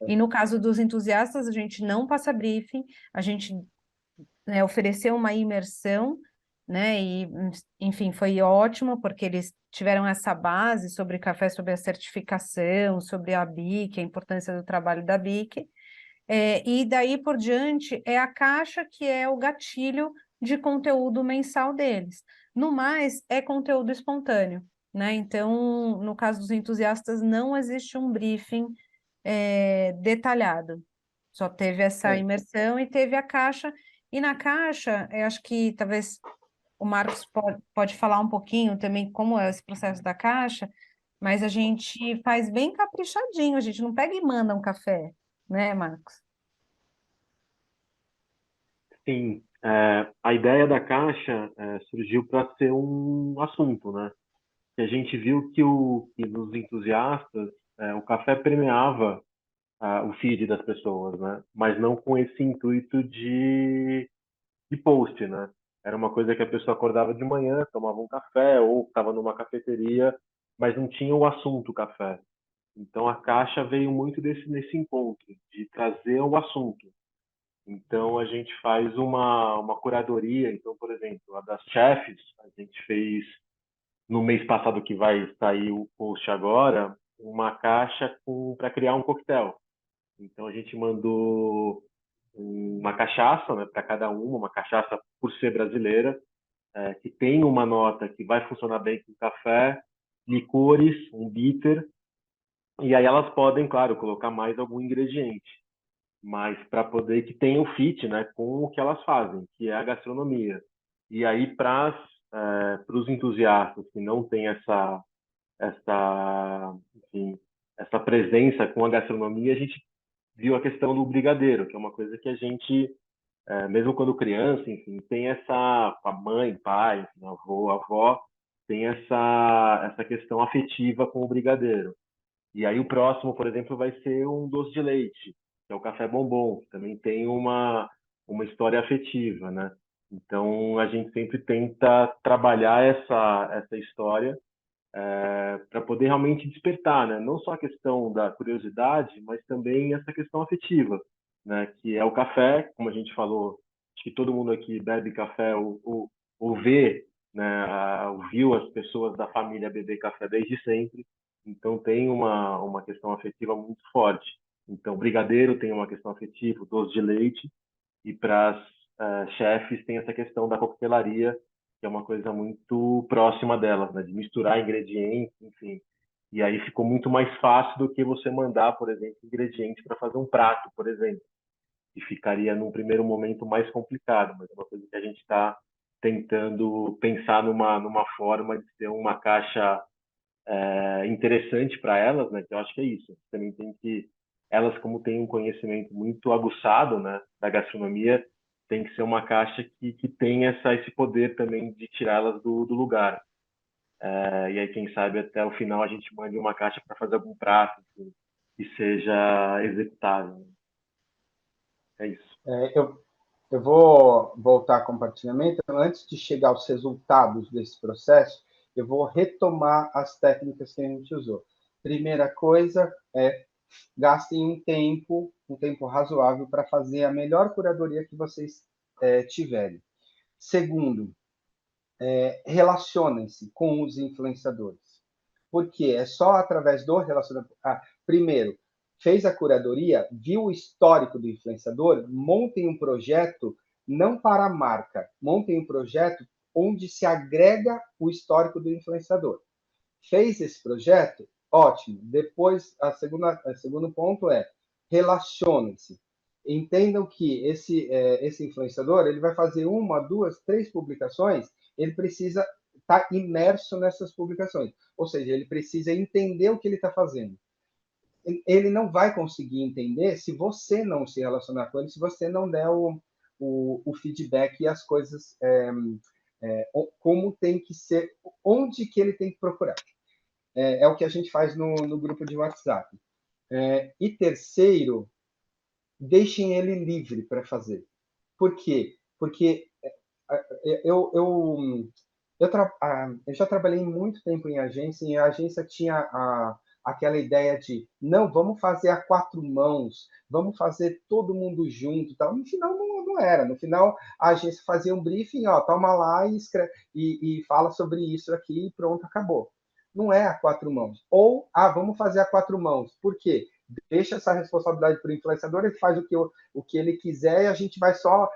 E no caso dos entusiastas, a gente não passa briefing, a gente ofereceu uma imersão, né? E, enfim, foi ótimo, porque eles tiveram essa base sobre café, sobre a certificação, sobre a BIC, a importância do trabalho da BIC. E daí por diante é a caixa que é o gatilho de conteúdo mensal deles. No mais, é conteúdo espontâneo, né? Então, no caso dos entusiastas, não existe um briefing detalhado. Só teve essa imersão e teve a caixa. E na caixa, eu acho que talvez o Marcos pode falar um pouquinho também como é esse processo da caixa, mas a gente faz bem caprichadinho, a gente não pega e manda um café, né, Marcos? Sim, a ideia da caixa surgiu para ser um assunto, né? E a gente viu que nos entusiastas o café permeava o feed das pessoas, né? Mas não com esse intuito de post, né? Era uma coisa que a pessoa acordava de manhã, tomava um café ou estava numa cafeteria, mas não tinha o assunto café. Então a caixa veio muito nesse encontro, de trazer o assunto. Então a gente faz uma curadoria. Então, por exemplo, a das chefes, a gente fez no mês passado, que vai sair o post agora, uma caixa para criar um coquetel. Então a gente mandou uma cachaça, né, para cada uma cachaça por ser brasileira, que tem uma nota que vai funcionar bem com café, licores, um bitter, e aí elas podem, claro, colocar mais algum ingrediente, mas para poder que tenha o fit, né, com o que elas fazem, que é a gastronomia. E aí para os entusiastas que não têm enfim, essa presença com a gastronomia, a gente viu a questão do brigadeiro, que é uma coisa que a gente, mesmo quando criança, enfim, tem a mãe, pai, enfim, avô, avó, tem essa questão afetiva com o brigadeiro. E aí o próximo, por exemplo, vai ser um doce de leite, que é o café bombom, que também tem uma história afetiva, né? Então a gente sempre tenta trabalhar essa história para poder realmente despertar, né? Não só a questão da curiosidade, mas também essa questão afetiva, né? Que é o café, como a gente falou, acho que todo mundo aqui bebe café ou vê, né? Ouviu as pessoas da família beber café desde sempre, então tem uma questão afetiva muito forte. Então, brigadeiro tem uma questão afetiva, doce de leite, e para as chefes tem essa questão da coquetelaria, que é uma coisa muito próxima delas, né? De misturar ingredientes, enfim. E aí ficou muito mais fácil do que você mandar, por exemplo, ingredientes para fazer um prato, por exemplo. E ficaria, num primeiro momento, mais complicado, mas é uma coisa que a gente está tentando pensar numa forma de ter uma caixa interessante para elas, né? Que eu acho que é isso. Também tem que elas, como têm um conhecimento muito aguçado, né, da gastronomia, tem que ser uma caixa que tem esse poder também de tirá-las do lugar. E aí, quem sabe, até o final a gente mande uma caixa para fazer algum prato, enfim. e seja executável. É isso. Eu vou voltar ao compartilhamento. Antes de chegar aos resultados desse processo, eu vou retomar as técnicas que a gente usou. Primeira coisa é gastem um tempo razoável para fazer a melhor curadoria que vocês tiverem. Segundo, relacionem-se com os influenciadores. Porque é só através do relacionamento. Primeiro, fez a curadoria, viu o histórico do influenciador, montem um projeto não para a marca, montem um projeto onde se agrega o histórico do influenciador. Fez esse projeto? Ótimo. Depois, o segundo ponto é relacionem-se. Entendam que esse influenciador ele vai fazer 1, 2, 3 publicações, ele precisa estar imerso nessas publicações. Ou seja, ele precisa entender o que ele está fazendo. Ele não vai conseguir entender se você não se relacionar com ele, se você não der o feedback e as coisas como tem que ser, onde que ele tem que procurar. É o que a gente faz no grupo de WhatsApp. E terceiro, deixem ele livre para fazer. Por quê? Porque eu já trabalhei muito tempo em agência, e a agência tinha aquela ideia de, não, vamos fazer a 4 mãos, vamos fazer todo mundo junto e tal. No final, não era. No final, a agência fazia um briefing, toma lá e, escreve, e fala sobre isso aqui e pronto, acabou. Não é a 4 mãos. Ou, vamos fazer a 4 mãos. Por quê? Deixa essa responsabilidade para o influenciador, ele faz o que ele quiser e a gente vai só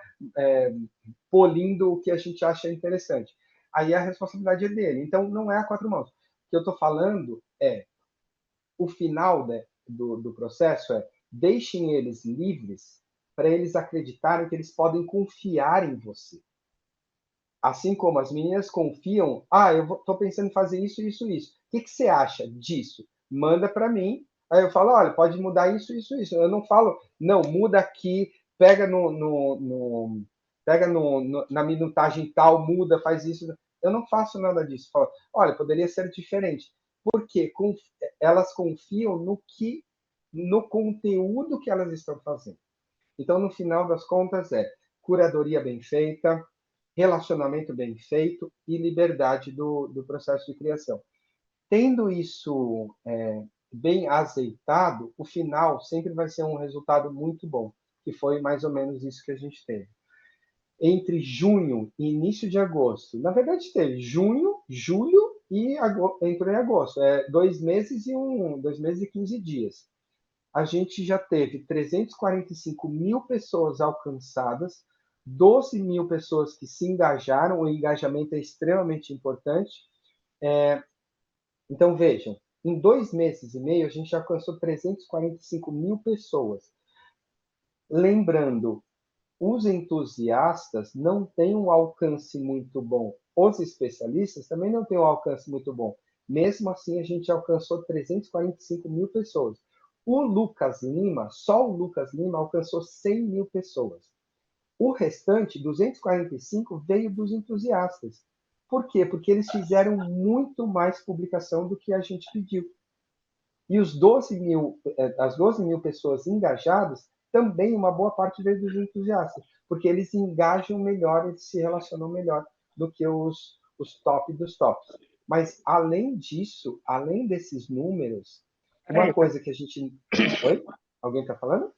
polindo o que a gente acha interessante. Aí a responsabilidade é dele. Então, não é a 4 mãos. O que eu estou falando é, o final do processo deixem eles livres para eles acreditarem que eles podem confiar em você. Assim como as meninas confiam, eu estou pensando em fazer isso, isso, isso. O que você acha disso? Manda para mim. Aí eu falo, olha, pode mudar isso, isso, isso. Eu não falo, não, muda aqui, pega na minutagem tal, muda, faz isso. Eu não faço nada disso. Eu falo, olha, poderia ser diferente. Porque elas confiam no conteúdo que elas estão fazendo. Então, no final das contas, curadoria bem feita, relacionamento bem feito e liberdade do processo de criação. Tendo isso bem azeitado, o final sempre vai ser um resultado muito bom, que foi mais ou menos isso que a gente teve. Entre junho e início de agosto, na verdade teve junho, julho e entrou em agosto, 2 meses e 2 meses e 15 dias. A gente já teve 345 mil pessoas alcançadas, 12 mil pessoas que se engajaram, o engajamento é extremamente importante. Então, vejam, em 2 meses e meio, a gente já alcançou 345 mil pessoas. Lembrando, os entusiastas não têm um alcance muito bom. Os especialistas também não têm um alcance muito bom. Mesmo assim, a gente alcançou 345 mil pessoas. O Lucas Lima, só o Lucas Lima, alcançou 100 mil pessoas. O restante, 245, veio dos entusiastas. Por quê? Porque eles fizeram muito mais publicação do que a gente pediu. E as 12 mil pessoas engajadas, também uma boa parte veio dos entusiastas, porque eles engajam melhor, eles se relacionam melhor do que os top dos tops. Mas, além disso, além desses números, uma coisa que a gente... Oi? Alguém está falando?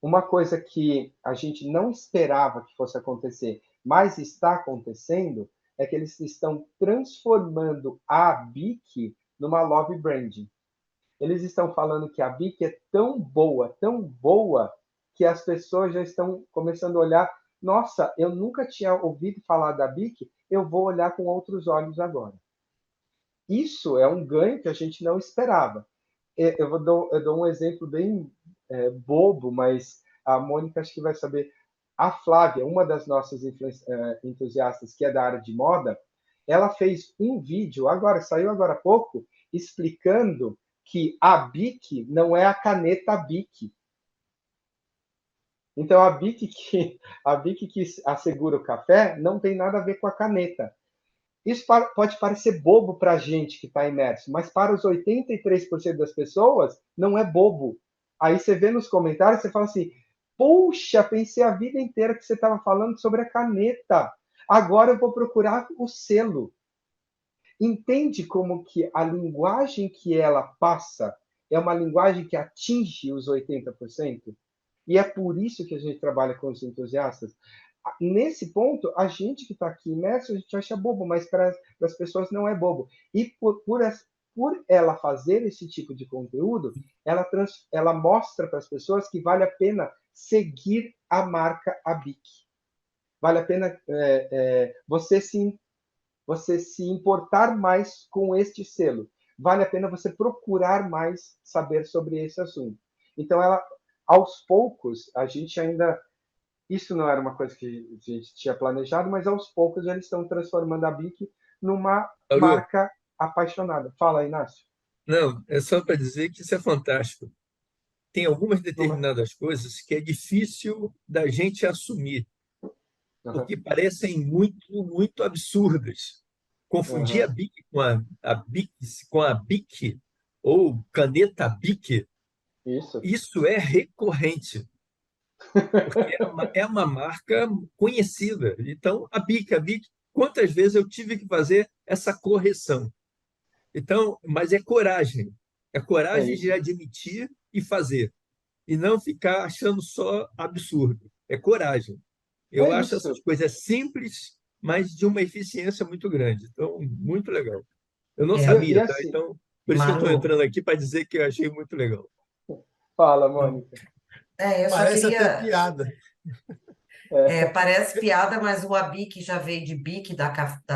Uma coisa que a gente não esperava que fosse acontecer, mas está acontecendo, é que eles estão transformando a BIC numa love branding. Eles estão falando que a BIC é tão boa, que as pessoas já estão começando a olhar, nossa, eu nunca tinha ouvido falar da BIC, eu vou olhar com outros olhos agora. Isso é um ganho que a gente não esperava. Eu dou um exemplo bem bobo, mas a Mônica acho que vai saber. A Flávia, uma das nossas entusiastas, que é da área de moda, ela fez um vídeo, saiu agora há pouco, explicando que a BIC não é a caneta BIC. Então, a BIC que assegura o café não tem nada a ver com a caneta. Isso pode parecer bobo para a gente que está imerso, mas para os 83% das pessoas, não é bobo. Aí você vê nos comentários, você fala assim, puxa, pensei a vida inteira que você estava falando sobre a caneta. Agora eu vou procurar o selo. Entende como que a linguagem que ela passa é uma linguagem que atinge os 80%? E é por isso que a gente trabalha com os entusiastas. Nesse ponto, a gente que está aqui imerso, a gente acha bobo, mas para as pessoas não é bobo. E por ela fazer esse tipo de conteúdo, ela mostra para as pessoas que vale a pena seguir a marca ABIC. Vale a pena você se importar mais com este selo. Vale a pena você procurar mais saber sobre esse assunto. Então, aos poucos, a gente ainda... Isso não era uma coisa que a gente tinha planejado, mas aos poucos eles estão transformando a BIC numa marca apaixonada. Fala, Inácio. Não, é só para dizer que isso é fantástico. Tem algumas determinadas coisas que é difícil da gente assumir, porque parecem muito, muito absurdas. Confundir a BIC com a BIC ou caneta BIC, isso é recorrente. Porque é uma marca conhecida. Então, a BIC, quantas vezes eu tive que fazer essa correção? Então, mas é coragem. É coragem de admitir e fazer. E não ficar achando só absurdo. É coragem. Eu acho essas coisas simples, mas de uma eficiência muito grande. Então, muito legal. Eu não sabia, tá? Então, por isso que eu estou entrando aqui para dizer que eu achei muito legal. Fala, Mônica. Eu só Parece queria... até piada. Parece piada, mas o ABIC já veio de BIC da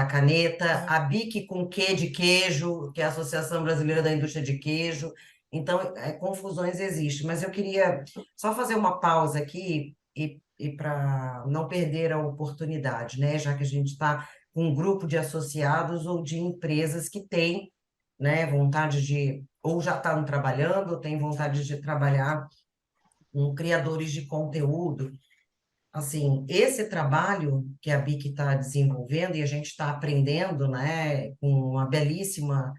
caneta, a BIC com Q de queijo, que é a Associação Brasileira da Indústria de Queijo. Então, confusões existem. Mas eu queria só fazer uma pausa aqui e para não perder a oportunidade, né? Já que a gente está com um grupo de associados ou de empresas que têm, né, vontade de, ou já estão trabalhando, ou têm vontade de trabalhar com criadores de conteúdo. Assim, esse trabalho que a BIC está desenvolvendo e a gente está aprendendo, né, com uma belíssima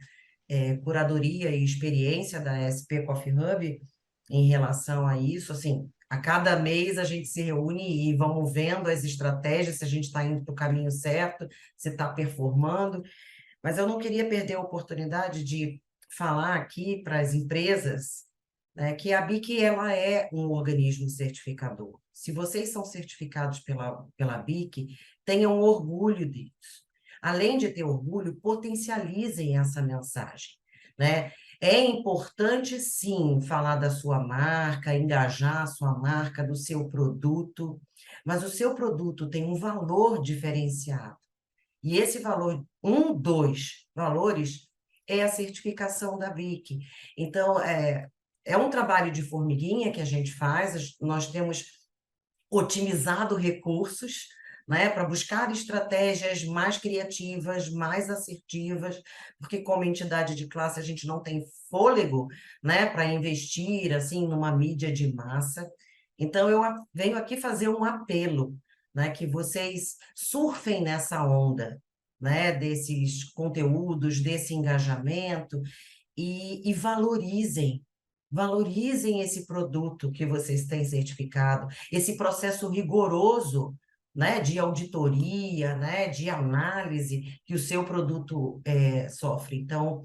curadoria e experiência da SP Coffee Hub em relação a isso, assim, a cada mês a gente se reúne e vamos vendo as estratégias, se a gente está indo para o caminho certo, se está performando, mas eu não queria perder a oportunidade de falar aqui para as empresas, né, que a BIC ela é um organismo certificador. Se vocês são certificados pela BIC, tenham orgulho disso. Além de ter orgulho, potencializem essa mensagem, né? É importante, sim, falar da sua marca, engajar a sua marca, do seu produto, mas o seu produto tem um valor diferenciado. E esse valor, dois valores, é a certificação da BIC. Então, é um trabalho de formiguinha que a gente faz, nós temos otimizado recursos, né, para buscar estratégias mais criativas, mais assertivas, porque como entidade de classe a gente não tem fôlego, né, para investir assim numa mídia de massa. Então eu venho aqui fazer um apelo, né, que vocês surfem nessa onda, né, desses conteúdos, desse engajamento e valorizem esse produto que vocês têm certificado, esse processo rigoroso, né, de auditoria, né, de análise que o seu produto sofre. Então,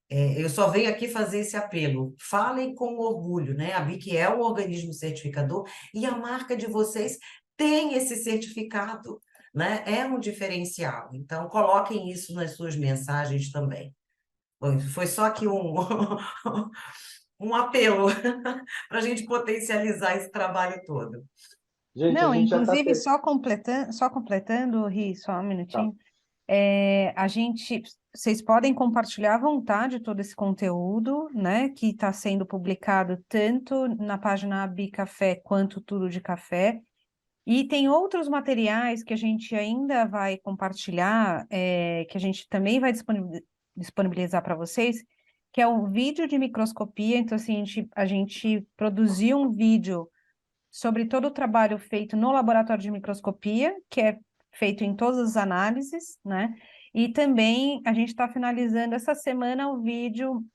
eu só venho aqui fazer esse apelo. Falem com orgulho, né? A BIC é um organismo certificador e a marca de vocês tem esse certificado, né? É um diferencial. Então, coloquem isso nas suas mensagens também. Bom, foi só aqui um apelo para a gente potencializar esse trabalho todo. Gente, Não, a gente inclusive, já só completando, Ri, só um minutinho. Vocês podem compartilhar à vontade todo esse conteúdo, né, que está sendo publicado tanto na página ABI Café quanto Tudo de Café. E tem outros materiais que a gente ainda vai compartilhar, que a gente também vai disponibilizar para vocês, que é um vídeo de microscopia. Então, assim, a gente produziu um vídeo sobre todo o trabalho feito no laboratório de microscopia, que é feito em todas as análises, né? E também a gente está finalizando essa semana o vídeo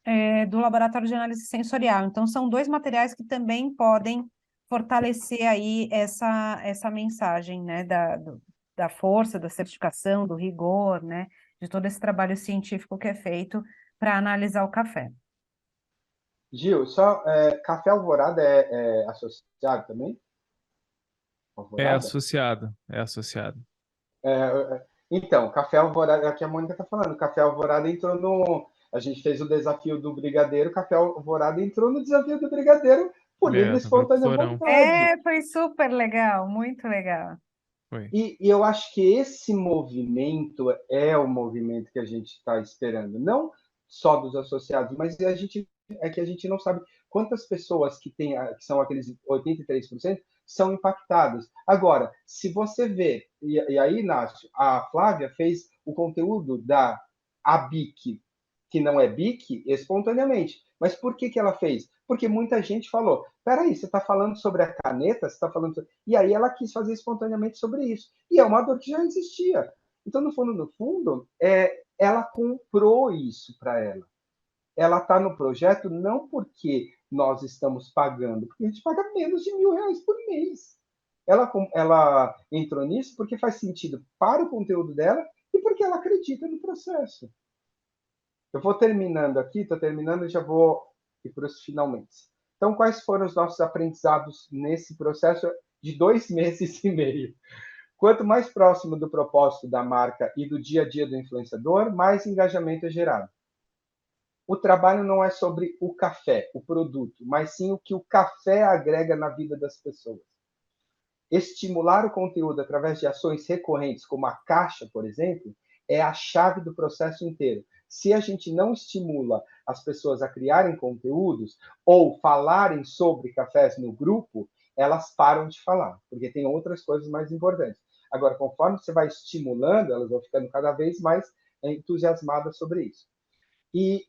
do Laboratório de Análise Sensorial. Então, são 2 materiais que também podem fortalecer aí essa mensagem, né, da força, da certificação, do rigor, né, de todo esse trabalho científico que é feito para analisar o café. Gil, só Café Alvorada é associado também? É Alvorada? associado, é associado. Então, Café Alvorada, aqui a Mônica está falando, Café Alvorada entrou no... A gente fez o desafio do Brigadeiro, Café Alvorada entrou no desafio do Brigadeiro por livre e No Grupo espontânea Florão. vontade. Foi super legal, muito legal. Foi. E eu acho que esse movimento é o movimento que a gente está esperando, não só dos associados, mas que a gente não sabe quantas pessoas que são aqueles 83% são impactadas. Agora, se você vê, e aí, Inácio, a Flávia fez o conteúdo da ABIC, que não é BIC, espontaneamente. Mas por que ela fez? Porque muita gente falou, peraí, você está falando sobre a caneta? Você está falando sobre... E aí ela quis fazer espontaneamente sobre isso. E é uma dor que já existia. Então, no fundo, ela comprou isso para ela. Ela está no projeto não porque nós estamos pagando, porque a gente paga menos de R$1.000 por mês. Ela entrou nisso porque faz sentido para o conteúdo dela e porque ela acredita no processo. Eu vou terminando aqui, estou terminando e já vou ir para os finalmente. Então, quais foram os nossos aprendizados nesse processo de 2 meses e meio? Quanto mais próximo do propósito da marca e do dia a dia do influenciador, mais engajamento é gerado. O trabalho não é sobre o café, o produto, mas sim o que o café agrega na vida das pessoas. Estimular o conteúdo através de ações recorrentes, como a caixa, por exemplo, é a chave do processo inteiro. Se a gente não estimula as pessoas a criarem conteúdos ou falarem sobre cafés no grupo, elas param de falar, porque tem outras coisas mais importantes. Agora, conforme você vai estimulando, elas vão ficando cada vez mais entusiasmadas sobre isso. E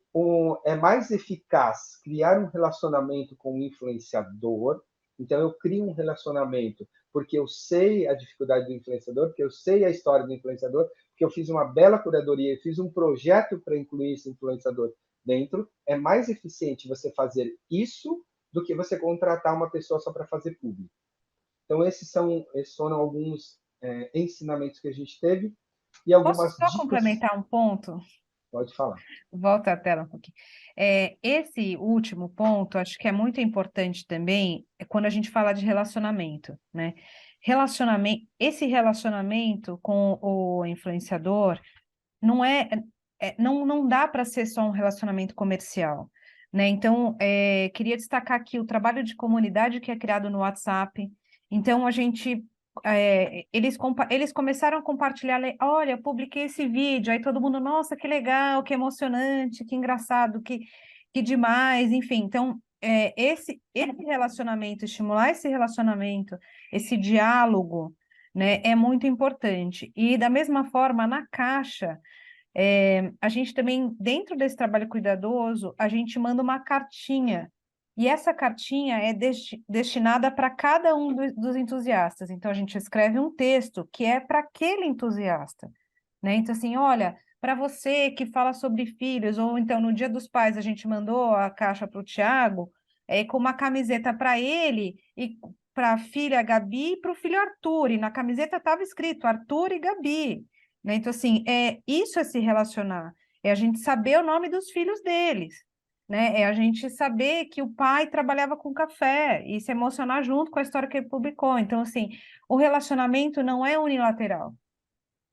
é mais eficaz criar um relacionamento com o influenciador. Então, eu crio um relacionamento porque eu sei a dificuldade do influenciador, porque eu sei a história do influenciador, porque eu fiz uma bela curadoria, eu fiz um projeto para incluir esse influenciador dentro. É mais eficiente você fazer isso do que você contratar uma pessoa só para fazer público. Então, esses foram alguns ensinamentos que a gente teve e algumas Posso só dicas. complementar um ponto? Pode falar. Volta a tela um pouquinho. Esse último ponto, acho que é muito importante também, quando a gente fala de relacionamento, né? Esse relacionamento com o influenciador não dá para ser só um relacionamento comercial, né? Então, queria destacar aqui o trabalho de comunidade que é criado no WhatsApp. Então, eles começaram a compartilhar, olha, eu publiquei esse vídeo, aí todo mundo, nossa, que legal, que emocionante, que engraçado, que demais, enfim. Então, esse relacionamento, estimular esse relacionamento, esse diálogo, né, é muito importante. E da mesma forma, na caixa, a gente também, dentro desse trabalho cuidadoso, a gente manda uma cartinha. E essa cartinha é destinada para cada um dos entusiastas. Então, a gente escreve um texto que é para aquele entusiasta, né? Então, assim, olha, para você que fala sobre filhos, ou então no Dia dos Pais a gente mandou a caixa para o Tiago, com uma camiseta para ele e para a filha Gabi e para o filho Arthur. E na camiseta estava escrito Arthur e Gabi, né? Então, assim, isso é se relacionar, é a gente saber o nome dos filhos deles, né? É a gente saber que o pai trabalhava com café e se emocionar junto com a história que ele publicou. Então, assim, o relacionamento não é unilateral,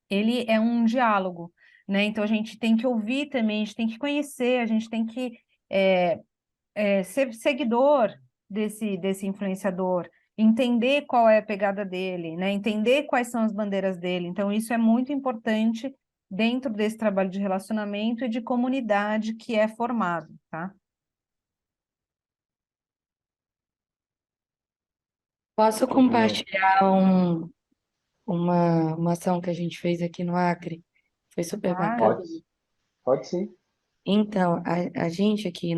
ele é um diálogo, né? Então, a gente tem que ouvir também, a gente tem que conhecer, a gente tem que ser seguidor desse influenciador, entender qual é a pegada dele, né? Entender quais são as bandeiras dele. Então, isso é muito importante dentro desse trabalho de relacionamento e de comunidade que é formado, tá? Posso compartilhar uma ação que a gente fez aqui no Acre? Foi super bacana. Pode sim. Então, a gente aqui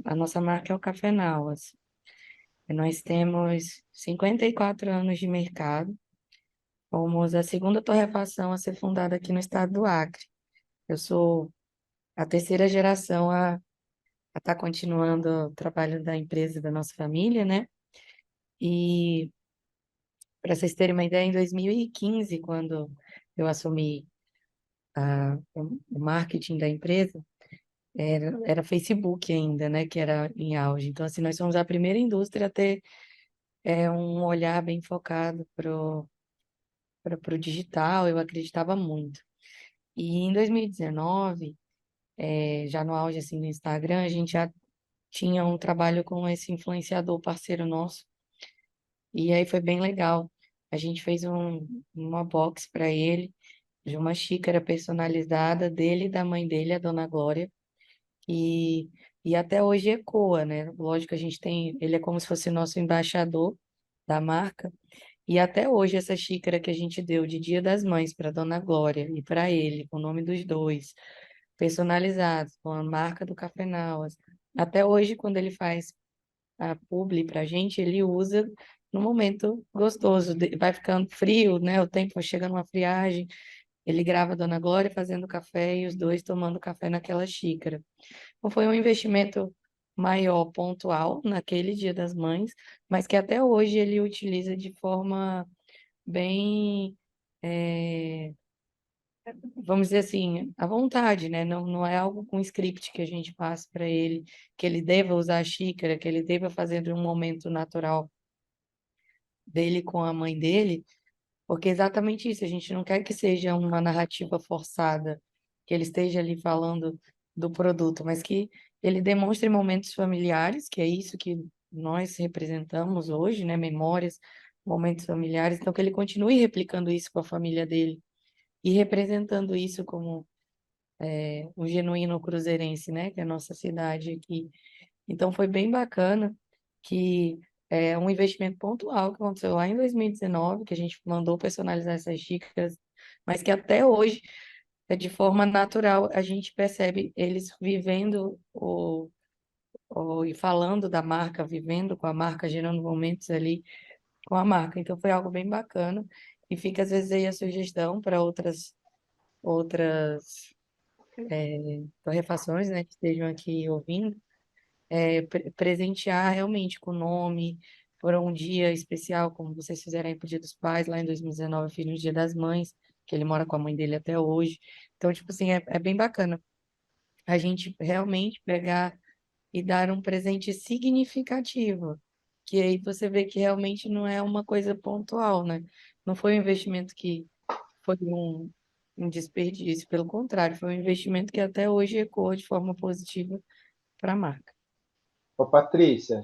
a nossa marca é o Café Nauas. Nós temos 54 anos de mercado. Fomos a segunda torrefação a ser fundada aqui no estado do Acre. Eu sou a terceira geração a estar continuando o trabalho da empresa da nossa família, né? E para vocês terem uma ideia, em 2015, quando eu assumi o marketing da empresa, era Facebook ainda, né? Que era em auge. Então, assim, nós somos a primeira indústria a ter um olhar bem focado para o digital, eu acreditava muito. E em 2019, já no auge assim, no Instagram, a gente já tinha um trabalho com esse influenciador parceiro nosso, e aí foi bem legal. A gente fez uma box para ele, de uma xícara personalizada dele e da mãe dele, a Dona Glória, e, e até hoje ecoa, né? Lógico que a gente tem, ele é como se fosse nosso embaixador da marca, e até hoje essa xícara que a gente deu de Dia das Mães para Dona Glória e para ele, com o nome dos dois, personalizados, com a marca do Cafenauas. Até hoje, quando ele faz a publi para a gente, ele usa no momento gostoso. Vai ficando frio, né? O tempo vai chegando uma friagem. Ele grava a Dona Glória fazendo café e os dois tomando café naquela xícara. Então, foi um investimento maior, pontual, naquele Dia das Mães, mas que até hoje ele utiliza de forma bem, vamos dizer assim, à vontade, né? Não é algo com script que a gente passa para ele, que ele deva usar a xícara, que ele deva fazer de um momento natural dele com a mãe dele, porque é exatamente isso, a gente não quer que seja uma narrativa forçada, que ele esteja ali falando do produto, mas que ele demonstre momentos familiares, que é isso que nós representamos hoje, né? Memórias, momentos familiares, então que ele continue replicando isso com a família dele e representando isso como um genuíno cruzeirense, né? Que é a nossa cidade aqui. Então foi bem bacana que é um investimento pontual que aconteceu lá em 2019, que a gente mandou personalizar essas xícaras, mas que até hoje, de forma natural, a gente percebe eles vivendo e falando da marca, vivendo com a marca, gerando momentos ali com a marca. Então foi algo bem bacana. E fica às vezes aí a sugestão para outras torrefações, né, que estejam aqui ouvindo, presentear realmente com nome, por um dia especial, como vocês fizeram aí pro Dia dos Pais, lá em 2019 eu fiz no Dia das Mães, que ele mora com a mãe dele até hoje. Então, tipo assim, é bem bacana a gente realmente pegar e dar um presente significativo, que aí você vê que realmente não é uma coisa pontual, né? Não foi um investimento que foi um desperdício, pelo contrário, foi um investimento que até hoje ecoa de forma positiva para a marca. Ô, Patrícia,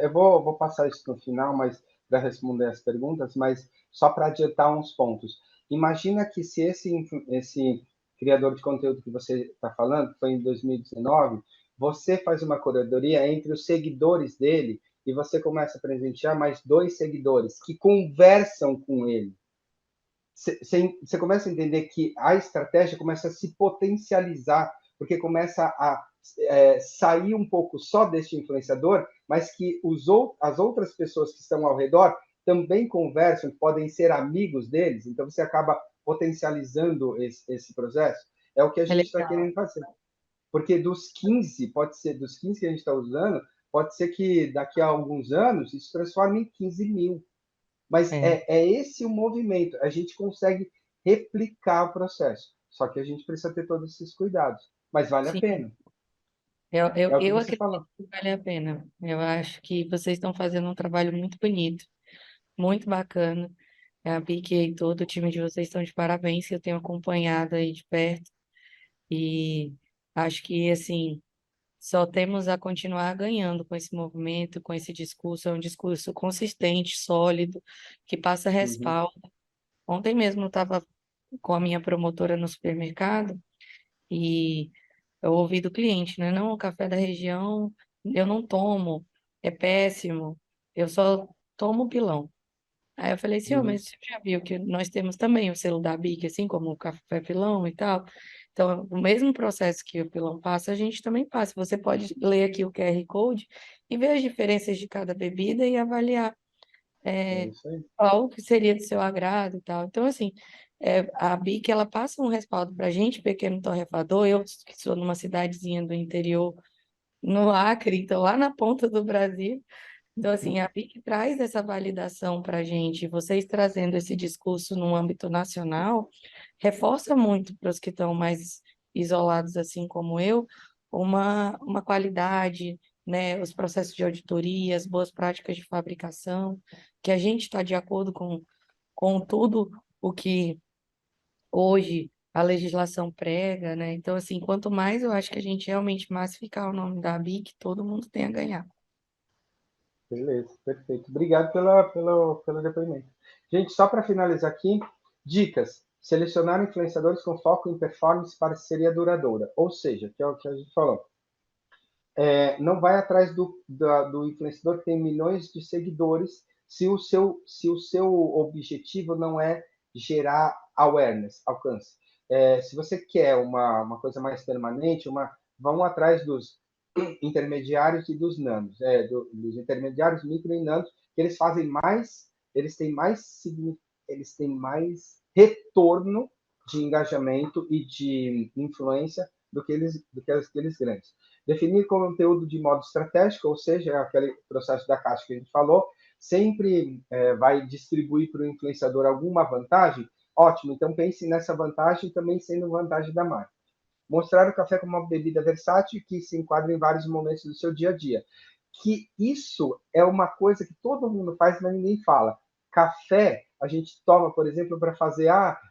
eu vou passar isso no final, mas para responder as perguntas, mas só para adiantar uns pontos. Imagina que se esse criador de conteúdo que você está falando, que foi em 2019, você faz uma curadoria entre os seguidores dele e você começa a presentear mais 2 seguidores que conversam com ele. Você começa a entender que a estratégia começa a se potencializar, porque começa a sair um pouco só deste influenciador, mas que as outras pessoas que estão ao redor também conversam, podem ser amigos deles, então você acaba potencializando esse processo. É o que a gente está querendo fazer. Porque dos 15 que a gente está usando, pode ser que daqui a alguns anos isso transforme em 15 mil. Mas é esse o movimento. A gente consegue replicar o processo. Só que a gente precisa ter todos esses cuidados. Mas vale a pena. Eu É o que você acredito falou. que vale a pena. Eu acho que vocês estão fazendo um trabalho muito bonito, muito bacana. A Bic e todo o time de vocês estão de parabéns, que eu tenho acompanhado aí de perto. E acho que, assim, só temos a continuar ganhando com esse movimento, com esse discurso. É um discurso consistente, sólido, que passa respaldo. Ontem mesmo eu estava com a minha promotora no supermercado e eu ouvi do cliente, né? Não, o café da região eu não tomo, é péssimo, eu só tomo pilão. Aí eu falei, senhor, mas você já viu que nós temos também o selo da BIC, assim como o café pilão e tal? Então, o mesmo processo que o pilão passa, a gente também passa. Você pode ler aqui o QR Code e ver as diferenças de cada bebida e avaliar É isso aí. qual que seria do seu agrado e tal. Então, assim, A BIC, ela passa um respaldo para a gente, pequeno torrefador, eu que sou numa cidadezinha do interior, no Acre, então lá na ponta do Brasil. Então, assim, a BIC traz essa validação para a gente. Vocês trazendo esse discurso no âmbito nacional, reforça muito para os que estão mais isolados, assim como eu, uma qualidade, né? Os processos de auditoria, as boas práticas de fabricação, que a gente está de acordo com tudo o que hoje a legislação prega, né? Então, assim, quanto mais eu acho que a gente realmente massificar o nome da BIC, todo mundo tem a ganhar. Beleza, perfeito. Obrigado pelo depoimento. Gente, só para finalizar aqui, dicas. Selecionar influenciadores com foco em performance e parceria duradoura. Ou seja, que é o que a gente falou. Não vai atrás do influenciador que tem milhões de seguidores se o seu objetivo não é gerar awareness, alcance. Se você quer uma coisa mais permanente, vão atrás dos intermediários e dos nanos, dos intermediários micro e nanos, que eles fazem mais, eles têm mais retorno de engajamento e de influência do que aqueles grandes. Definir conteúdo de modo estratégico, ou seja, aquele processo da caixa que a gente falou, sempre vai distribuir para o influenciador alguma vantagem. Ótimo, então pense nessa vantagem também sendo vantagem da marca. Mostrar o café como uma bebida versátil que se enquadra em vários momentos do seu dia a dia. Que isso é uma coisa que todo mundo faz, mas ninguém fala. Café, a gente toma, por exemplo, para fazer,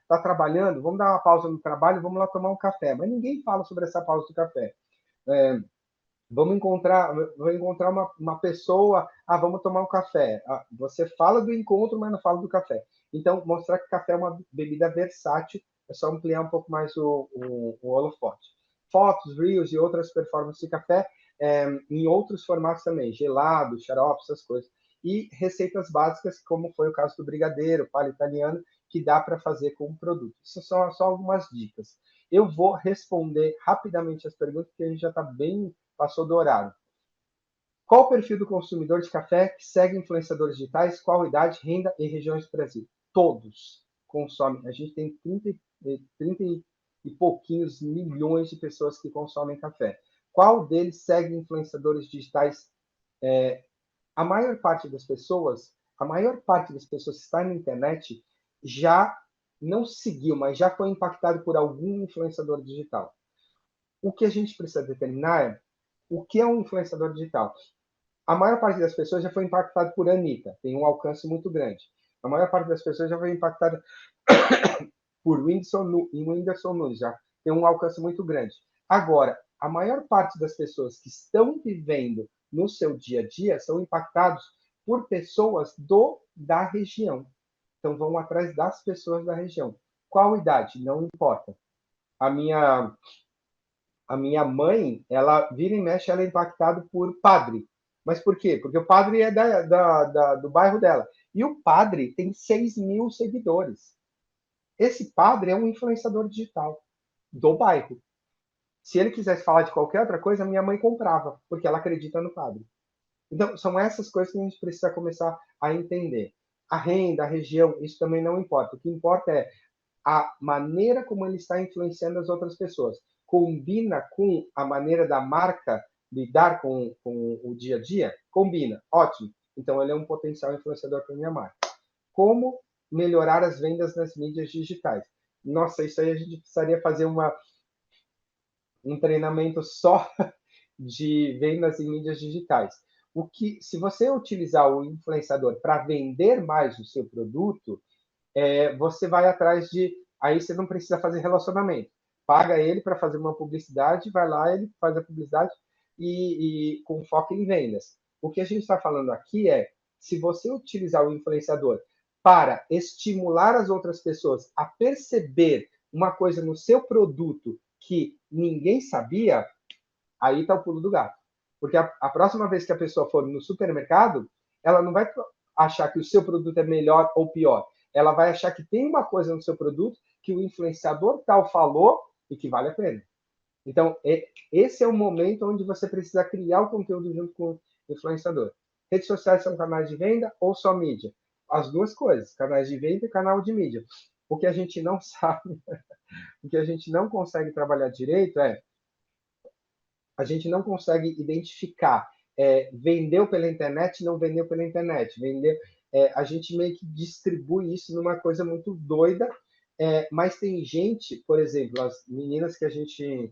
tá trabalhando, vamos dar uma pausa no trabalho, vamos lá tomar um café. Mas ninguém fala sobre essa pausa do café. Vou encontrar uma pessoa, vamos tomar um café. Você fala do encontro, mas não fala do café. Então, mostrar que café é uma bebida versátil, é só ampliar um pouco mais o holofote. Fotos, reels e outras performances de café em outros formatos também, gelado, xarope, essas coisas. E receitas básicas, como foi o caso do brigadeiro, palha italiano, que dá para fazer com o produto. Isso são só algumas dicas. Eu vou responder rapidamente as perguntas, porque a gente já está passou do horário. Qual o perfil do consumidor de café que segue influenciadores digitais? Qual idade, renda e regiões do Brasil? Todos consomem. A gente tem 30 e pouquinhos milhões de pessoas que consomem café. Qual deles segue influenciadores digitais? A maior parte das pessoas que está na internet já não seguiu, mas já foi impactado por algum influenciador digital. O que a gente precisa determinar é o que é um influenciador digital. A maior parte das pessoas já foi impactada por Anitta, tem um alcance muito grande. A maior parte das pessoas já foi impactada por Whindersson Nunes, já tem um alcance muito grande. Agora, a maior parte das pessoas que estão vivendo no seu dia a dia são impactados por pessoas da região. Então, vão atrás das pessoas da região. Qual idade? Não importa. A minha mãe, ela vira e mexe, ela é impactada por padre. Mas por quê? Porque o padre é do bairro dela. E o padre tem 6 mil seguidores. Esse padre é um influenciador digital do bairro. Se ele quisesse falar de qualquer outra coisa, minha mãe comprava, porque ela acredita no padre. Então, são essas coisas que a gente precisa começar a entender. A renda, a região, isso também não importa. O que importa é a maneira como ele está influenciando as outras pessoas. Combina com a maneira da marca lidar com o dia a dia? Combina. Ótimo. Então, ele é um potencial influenciador para a minha marca. Como melhorar as vendas nas mídias digitais? Nossa, isso aí a gente precisaria fazer um treinamento só de vendas em mídias digitais. Se você utilizar o influenciador para vender mais o seu produto, você vai atrás aí você não precisa fazer relacionamento. Paga ele para fazer uma publicidade, vai lá, ele faz a publicidade e com foco em vendas. O que a gente está falando aqui se você utilizar o influenciador para estimular as outras pessoas a perceber uma coisa no seu produto que ninguém sabia, aí está o pulo do gato. Porque a próxima vez que a pessoa for no supermercado, ela não vai achar que o seu produto é melhor ou pior. Ela vai achar que tem uma coisa no seu produto que o influenciador tal falou e que vale a pena. Então, esse é o momento onde você precisa criar o conteúdo junto com o influenciador. Redes sociais são canais de venda ou só mídia? As duas coisas, canais de venda e canal de mídia. O que a gente não sabe, o que a gente não consegue trabalhar direito a gente não consegue identificar vendeu pela internet, não vendeu pela internet, a gente meio que distribui isso numa coisa muito doida, mas tem gente, por exemplo, as meninas que a gente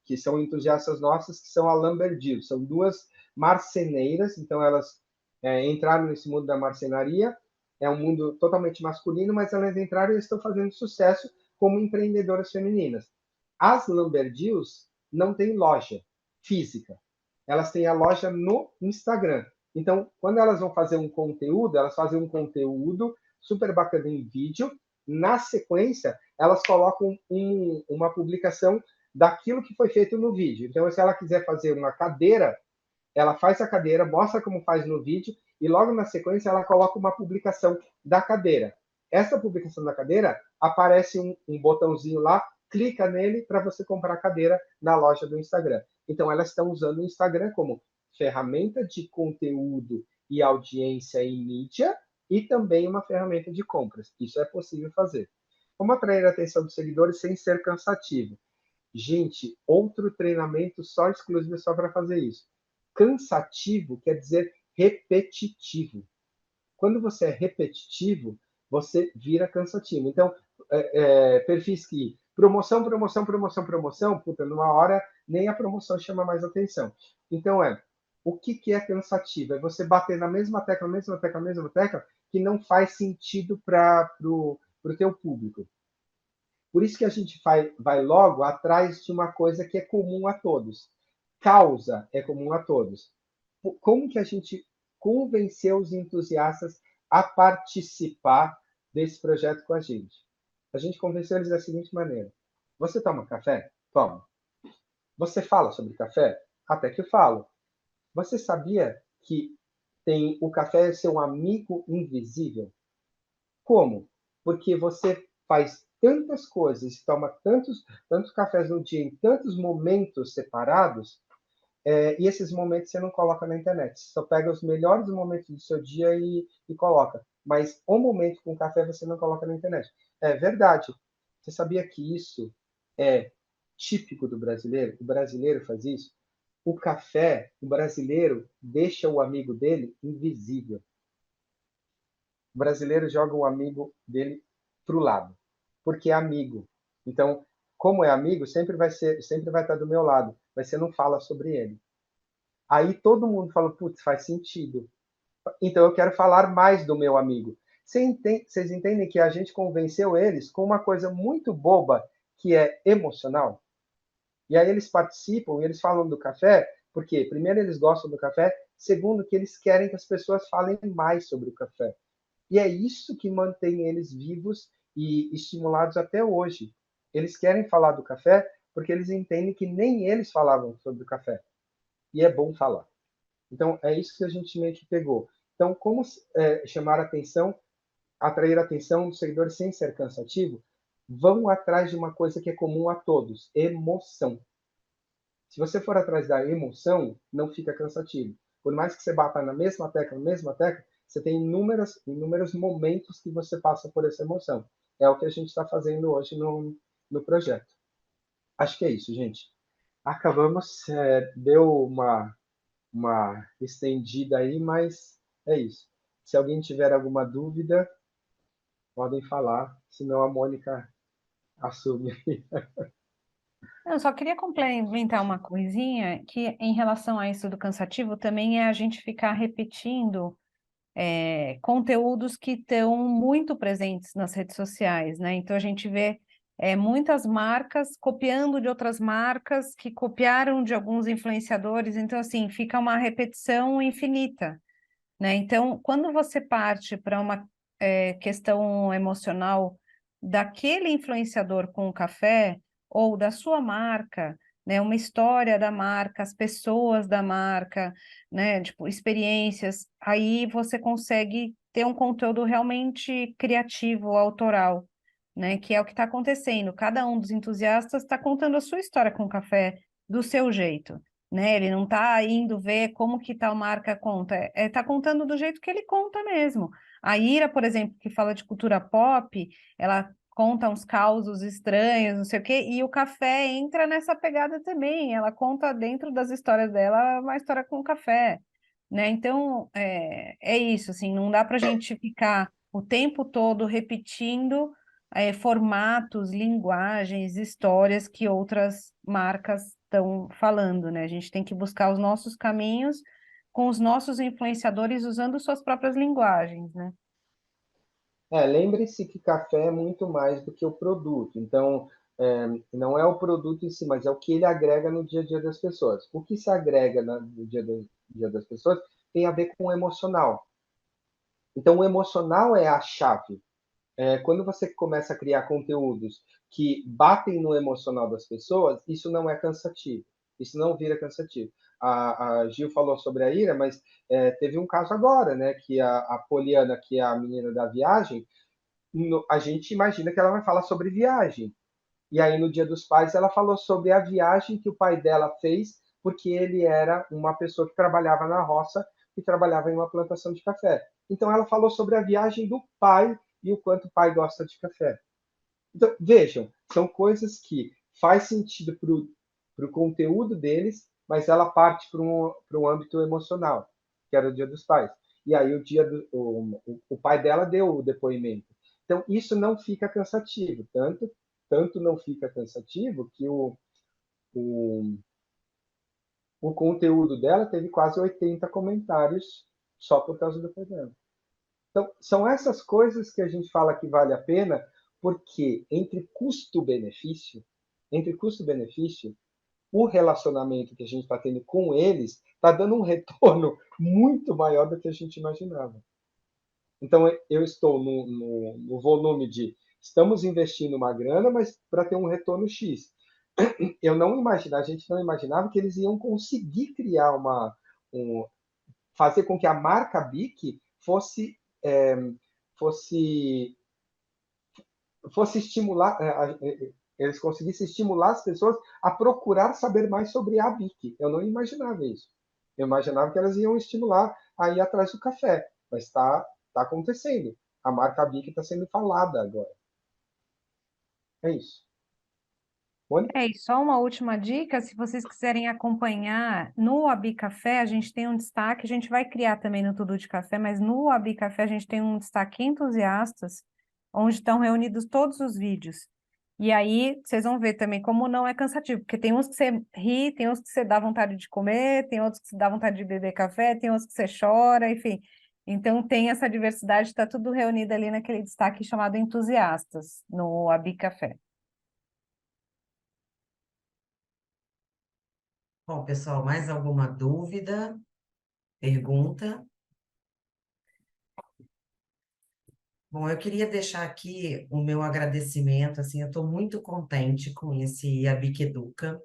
que são entusiastas nossas, que são a Lumberjill, são duas marceneiras, então elas entraram nesse mundo da marcenaria, é um mundo totalmente masculino, mas elas entraram e estão fazendo sucesso como empreendedoras femininas. As Lumberjills não têm loja física, elas têm a loja no Instagram. Então, quando elas vão fazer um conteúdo, elas fazem um conteúdo super bacana em vídeo, na sequência, elas colocam uma publicação daquilo que foi feito no vídeo. Então, se ela quiser fazer uma cadeira, ela faz a cadeira, mostra como faz no vídeo, e logo na sequência ela coloca uma publicação da cadeira. Essa publicação da cadeira, aparece um botãozinho lá, clica nele para você comprar a cadeira na loja do Instagram. Então, elas estão usando o Instagram como ferramenta de conteúdo e audiência e mídia, e também uma ferramenta de compras. Isso é possível fazer. Como atrair a atenção dos seguidores sem ser cansativo? Gente, outro treinamento só exclusivo só para fazer isso. Cansativo quer dizer repetitivo. Quando você é repetitivo, você vira cansativo. Então, perfis que promoção, puta, numa hora nem a promoção chama mais atenção. Então, o que é cansativo? É você bater na mesma tecla, que não faz sentido para o teu público. Por isso que a gente vai logo atrás de uma coisa que é comum a todos. Causa é comum a todos. Como que a gente convenceu os entusiastas a participar desse projeto com a gente? A gente convenceu eles da seguinte maneira. Você toma café? Toma. Você fala sobre café? Até que eu falo. Você sabia que o café é seu amigo invisível? Como? Porque você faz tantas coisas, toma tantos cafés no dia, em tantos momentos separados, e esses momentos você não coloca na internet. Você só pega os melhores momentos do seu dia e coloca. Mas o momento com café você não coloca na internet. É verdade. Você sabia que isso é típico do brasileiro? O brasileiro faz isso? O café, o brasileiro deixa o amigo dele invisível. O brasileiro joga o amigo dele para o lado, porque é amigo. Então, como é amigo, sempre vai estar do meu lado, mas você não fala sobre ele. Aí todo mundo fala, putz, faz sentido. Então eu quero falar mais do meu amigo. Vocês entendem que a gente convenceu eles com uma coisa muito boba, que é emocional? E aí eles participam, e eles falam do café, porque primeiro eles gostam do café, segundo que eles querem que as pessoas falem mais sobre o café. E é isso que mantém eles vivos e estimulados até hoje. Eles querem falar do café porque eles entendem que nem eles falavam sobre o café. E é bom falar. Então, é isso que a gente meio que pegou. Então, como chamar a atenção, atrair a atenção dos seguidores sem ser cansativo? Vão atrás de uma coisa que é comum a todos, emoção. Se você for atrás da emoção, não fica cansativo. Por mais que você bata na mesma tecla, você tem inúmeros momentos que você passa por essa emoção. É o que a gente está fazendo hoje no projeto. Acho que é isso, gente. Acabamos, deu uma estendida aí, mas é isso. Se alguém tiver alguma dúvida, podem falar, senão a Mônica assume. Eu só queria complementar uma coisinha, que em relação a isso do cansativo, também é a gente ficar repetindo conteúdos que estão muito presentes nas redes sociais, né? Então a gente vê muitas marcas copiando de outras marcas que copiaram de alguns influenciadores, então assim, fica uma repetição infinita, né? Então, quando você parte para uma questão emocional daquele influenciador com o café, ou da sua marca, né? Uma história da marca, as pessoas da marca, né? Tipo, experiências, aí você consegue ter um conteúdo realmente criativo, autoral, né? Que é o que está acontecendo. Cada um dos entusiastas está contando a sua história com o café do seu jeito, né? Ele não está indo ver como que tal marca conta, está contando do jeito que ele conta mesmo. A Ira, por exemplo, que fala de cultura pop, ela conta uns causos estranhos, não sei o quê, e o café entra nessa pegada também. Ela conta dentro das histórias dela uma história com o café, né? Então, é isso, assim, não dá para a gente ficar o tempo todo repetindo formatos, linguagens, histórias que outras marcas estão falando, né? A gente tem que buscar os nossos caminhos com os nossos influenciadores usando suas próprias linguagens, né? Lembre-se que café é muito mais do que o produto. Então, não é o produto em si, mas é o que ele agrega no dia a dia das pessoas. O que se agrega no dia das pessoas tem a ver com o emocional. Então, o emocional é a chave. Quando você começa a criar conteúdos que batem no emocional das pessoas, isso não é cansativo. Isso não vira cansativo. A Gil falou sobre a Ira, mas teve um caso agora, né? Que a Poliana, que é a menina da viagem, a gente imagina que ela vai falar sobre viagem. E aí, no Dia dos Pais, ela falou sobre a viagem que o pai dela fez, porque ele era uma pessoa que trabalhava na roça e trabalhava em uma plantação de café. Então, ela falou sobre a viagem do pai e o quanto o pai gosta de café. Então, vejam, são coisas que faz sentido para o conteúdo deles, mas ela parte para um âmbito emocional, que era o Dia dos Pais. E aí o pai dela deu o depoimento. Então, isso não fica cansativo, tanto não fica cansativo que o conteúdo dela teve quase 80 comentários só por causa do programa. Então, são essas coisas que a gente fala que vale a pena, porque entre custo-benefício, o relacionamento que a gente está tendo com eles está dando um retorno muito maior do que a gente imaginava. Então, eu estou no volume de estamos investindo uma grana, mas para ter um retorno X. A gente não imaginava que eles iam conseguir criar fazer com que a marca BIC fosse estimular, eles conseguissem estimular as pessoas a procurar saber mais sobre a BIC. Eu não imaginava isso. Eu imaginava que elas iam estimular a ir atrás do café, mas está acontecendo. A marca BIC está sendo falada agora. É isso. E só uma última dica, se vocês quiserem acompanhar no Abi Café, a gente tem um destaque, a gente vai criar também no Tudo de Café, mas no Abi Café a gente tem um destaque entusiastas, onde estão reunidos todos os vídeos. E aí vocês vão ver também como não é cansativo, porque tem uns que você ri, tem uns que você dá vontade de comer, tem outros que você dá vontade de beber café, tem outros que você chora, enfim. Então tem essa diversidade, está tudo reunido ali naquele destaque chamado entusiastas, no Abi Café. Bom, pessoal, mais alguma dúvida? Pergunta? Bom, eu queria deixar aqui o meu agradecimento, assim, eu estou muito contente com esse Abic Educa,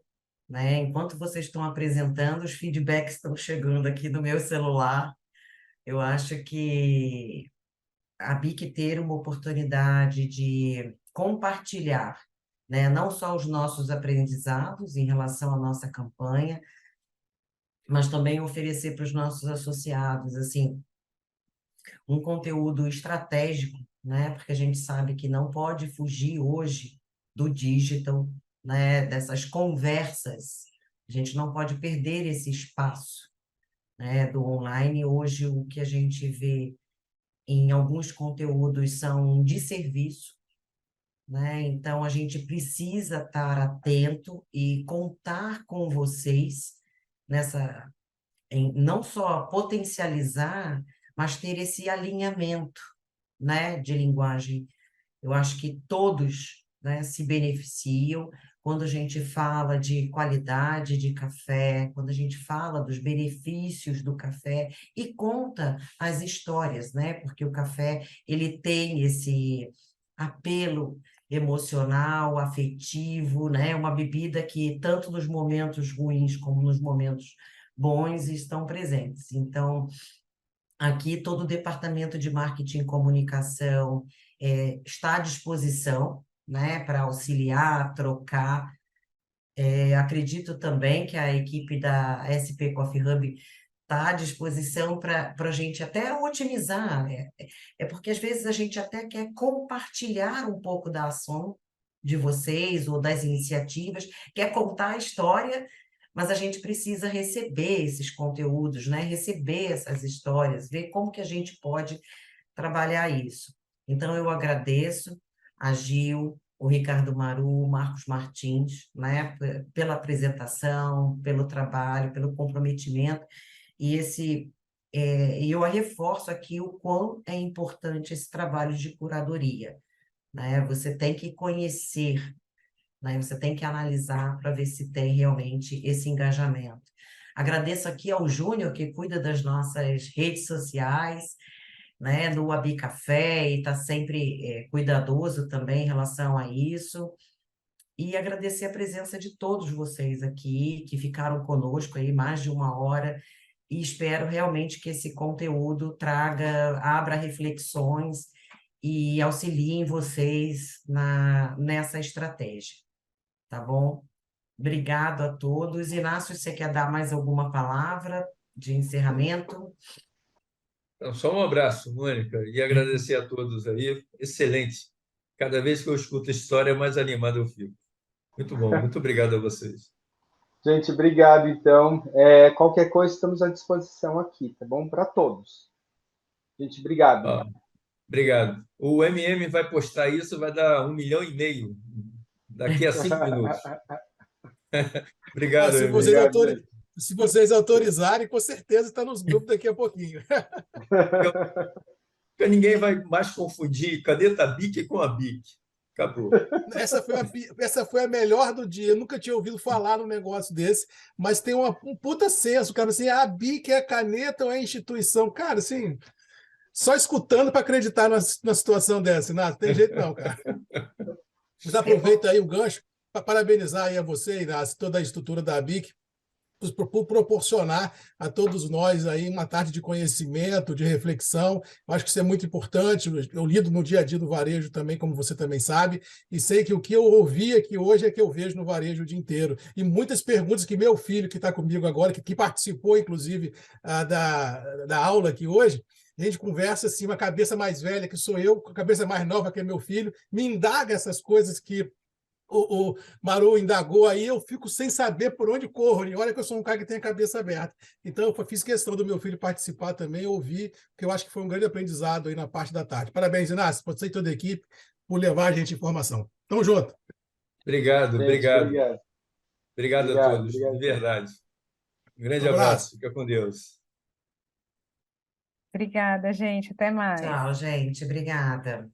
né? Enquanto vocês estão apresentando, os feedbacks estão chegando aqui no meu celular. Eu acho que a BIC ter uma oportunidade de compartilhar, né, não só os nossos aprendizados em relação à nossa campanha, mas também oferecer para os nossos associados, assim, um conteúdo estratégico, né, porque a gente sabe que não pode fugir hoje do digital, né, dessas conversas, a gente não pode perder esse espaço, né, do online. Hoje o que a gente vê em alguns conteúdos são de serviço, né? Então a gente precisa estar atento e contar com vocês em não só potencializar, mas ter esse alinhamento, né, de linguagem. Eu acho que todos, né, se beneficiam quando a gente fala de qualidade de café, quando a gente fala dos benefícios do café e conta as histórias, né? Porque o café, ele tem esse apelo emocional, afetivo, né? Uma bebida que tanto nos momentos ruins como nos momentos bons estão presentes. Então, aqui todo o departamento de marketing e comunicação está à disposição, né, para auxiliar, trocar. Acredito também que a equipe da SP Coffee Hub tá à disposição para a gente até otimizar. É porque às vezes a gente até quer compartilhar um pouco da ação de vocês ou das iniciativas, quer contar a história, mas a gente precisa receber esses conteúdos, né? Receber essas histórias, ver como que a gente pode trabalhar isso. Então, eu agradeço a Gil, o Ricardo Maru, o Marcos Martins, né, pela apresentação, pelo trabalho, pelo comprometimento, e eu reforço aqui o quão é importante esse trabalho de curadoria, né? Você tem que conhecer, né? Você tem que analisar para ver se tem realmente esse engajamento. Agradeço aqui ao Júnior, que cuida das nossas redes sociais, né, no Abi Café, e está sempre cuidadoso também em relação a isso. E agradecer a presença de todos vocês aqui, que ficaram conosco aí mais de 1 hora, e espero realmente que esse conteúdo abra reflexões e auxiliem vocês nessa estratégia, tá bom? Obrigado a todos. Inácio, você quer dar mais alguma palavra de encerramento? Então, só um abraço, Mônica, e agradecer a todos aí. Excelente. Cada vez que eu escuto a história, mais animado eu fico. Muito bom, muito obrigado a vocês. Gente, obrigado, então. Qualquer coisa, estamos à disposição aqui, tá bom? Para todos. Gente, obrigado. Obrigado. O MM vai postar isso, vai dar 1,5 milhão daqui a 5 minutos. Obrigado, se vocês autorizarem, com certeza está nos grupos daqui a pouquinho. Porque ninguém vai mais confundir caneta BIC com a BIC. Acabou. Essa foi a melhor do dia. Eu nunca tinha ouvido falar num negócio desse, mas tem um puta senso, cara. Assim, a BIC é a caneta ou é a instituição? Cara, assim, só escutando para acreditar na situação dessa, não tem jeito não, cara. Mas aproveita aí o gancho para parabenizar aí a você, Inácio, toda a estrutura da BIC, por proporcionar a todos nós aí uma tarde de conhecimento, de reflexão. Eu acho que isso é muito importante. Eu lido no dia a dia do varejo também, como você também sabe, e sei que o que eu ouvi aqui hoje é que eu vejo no varejo o dia inteiro. E muitas perguntas que meu filho, que está comigo agora, que participou, inclusive, da aula aqui hoje, a gente conversa assim, uma cabeça mais velha, que sou eu, com a cabeça mais nova, que é meu filho, me indaga essas coisas que o Maru indagou aí, eu fico sem saber por onde corro. E olha que eu sou um cara que tem a cabeça aberta. Então, eu fiz questão do meu filho participar também, ouvir, porque eu acho que foi um grande aprendizado aí na parte da tarde. Parabéns, Inácio, você e toda a equipe, por levar a gente informação. Tamo junto. Obrigado, gente, obrigado. Obrigado a todos, de verdade. Um grande abraço. Fica com Deus. Obrigada, gente. Até mais. Tchau, gente. Obrigada.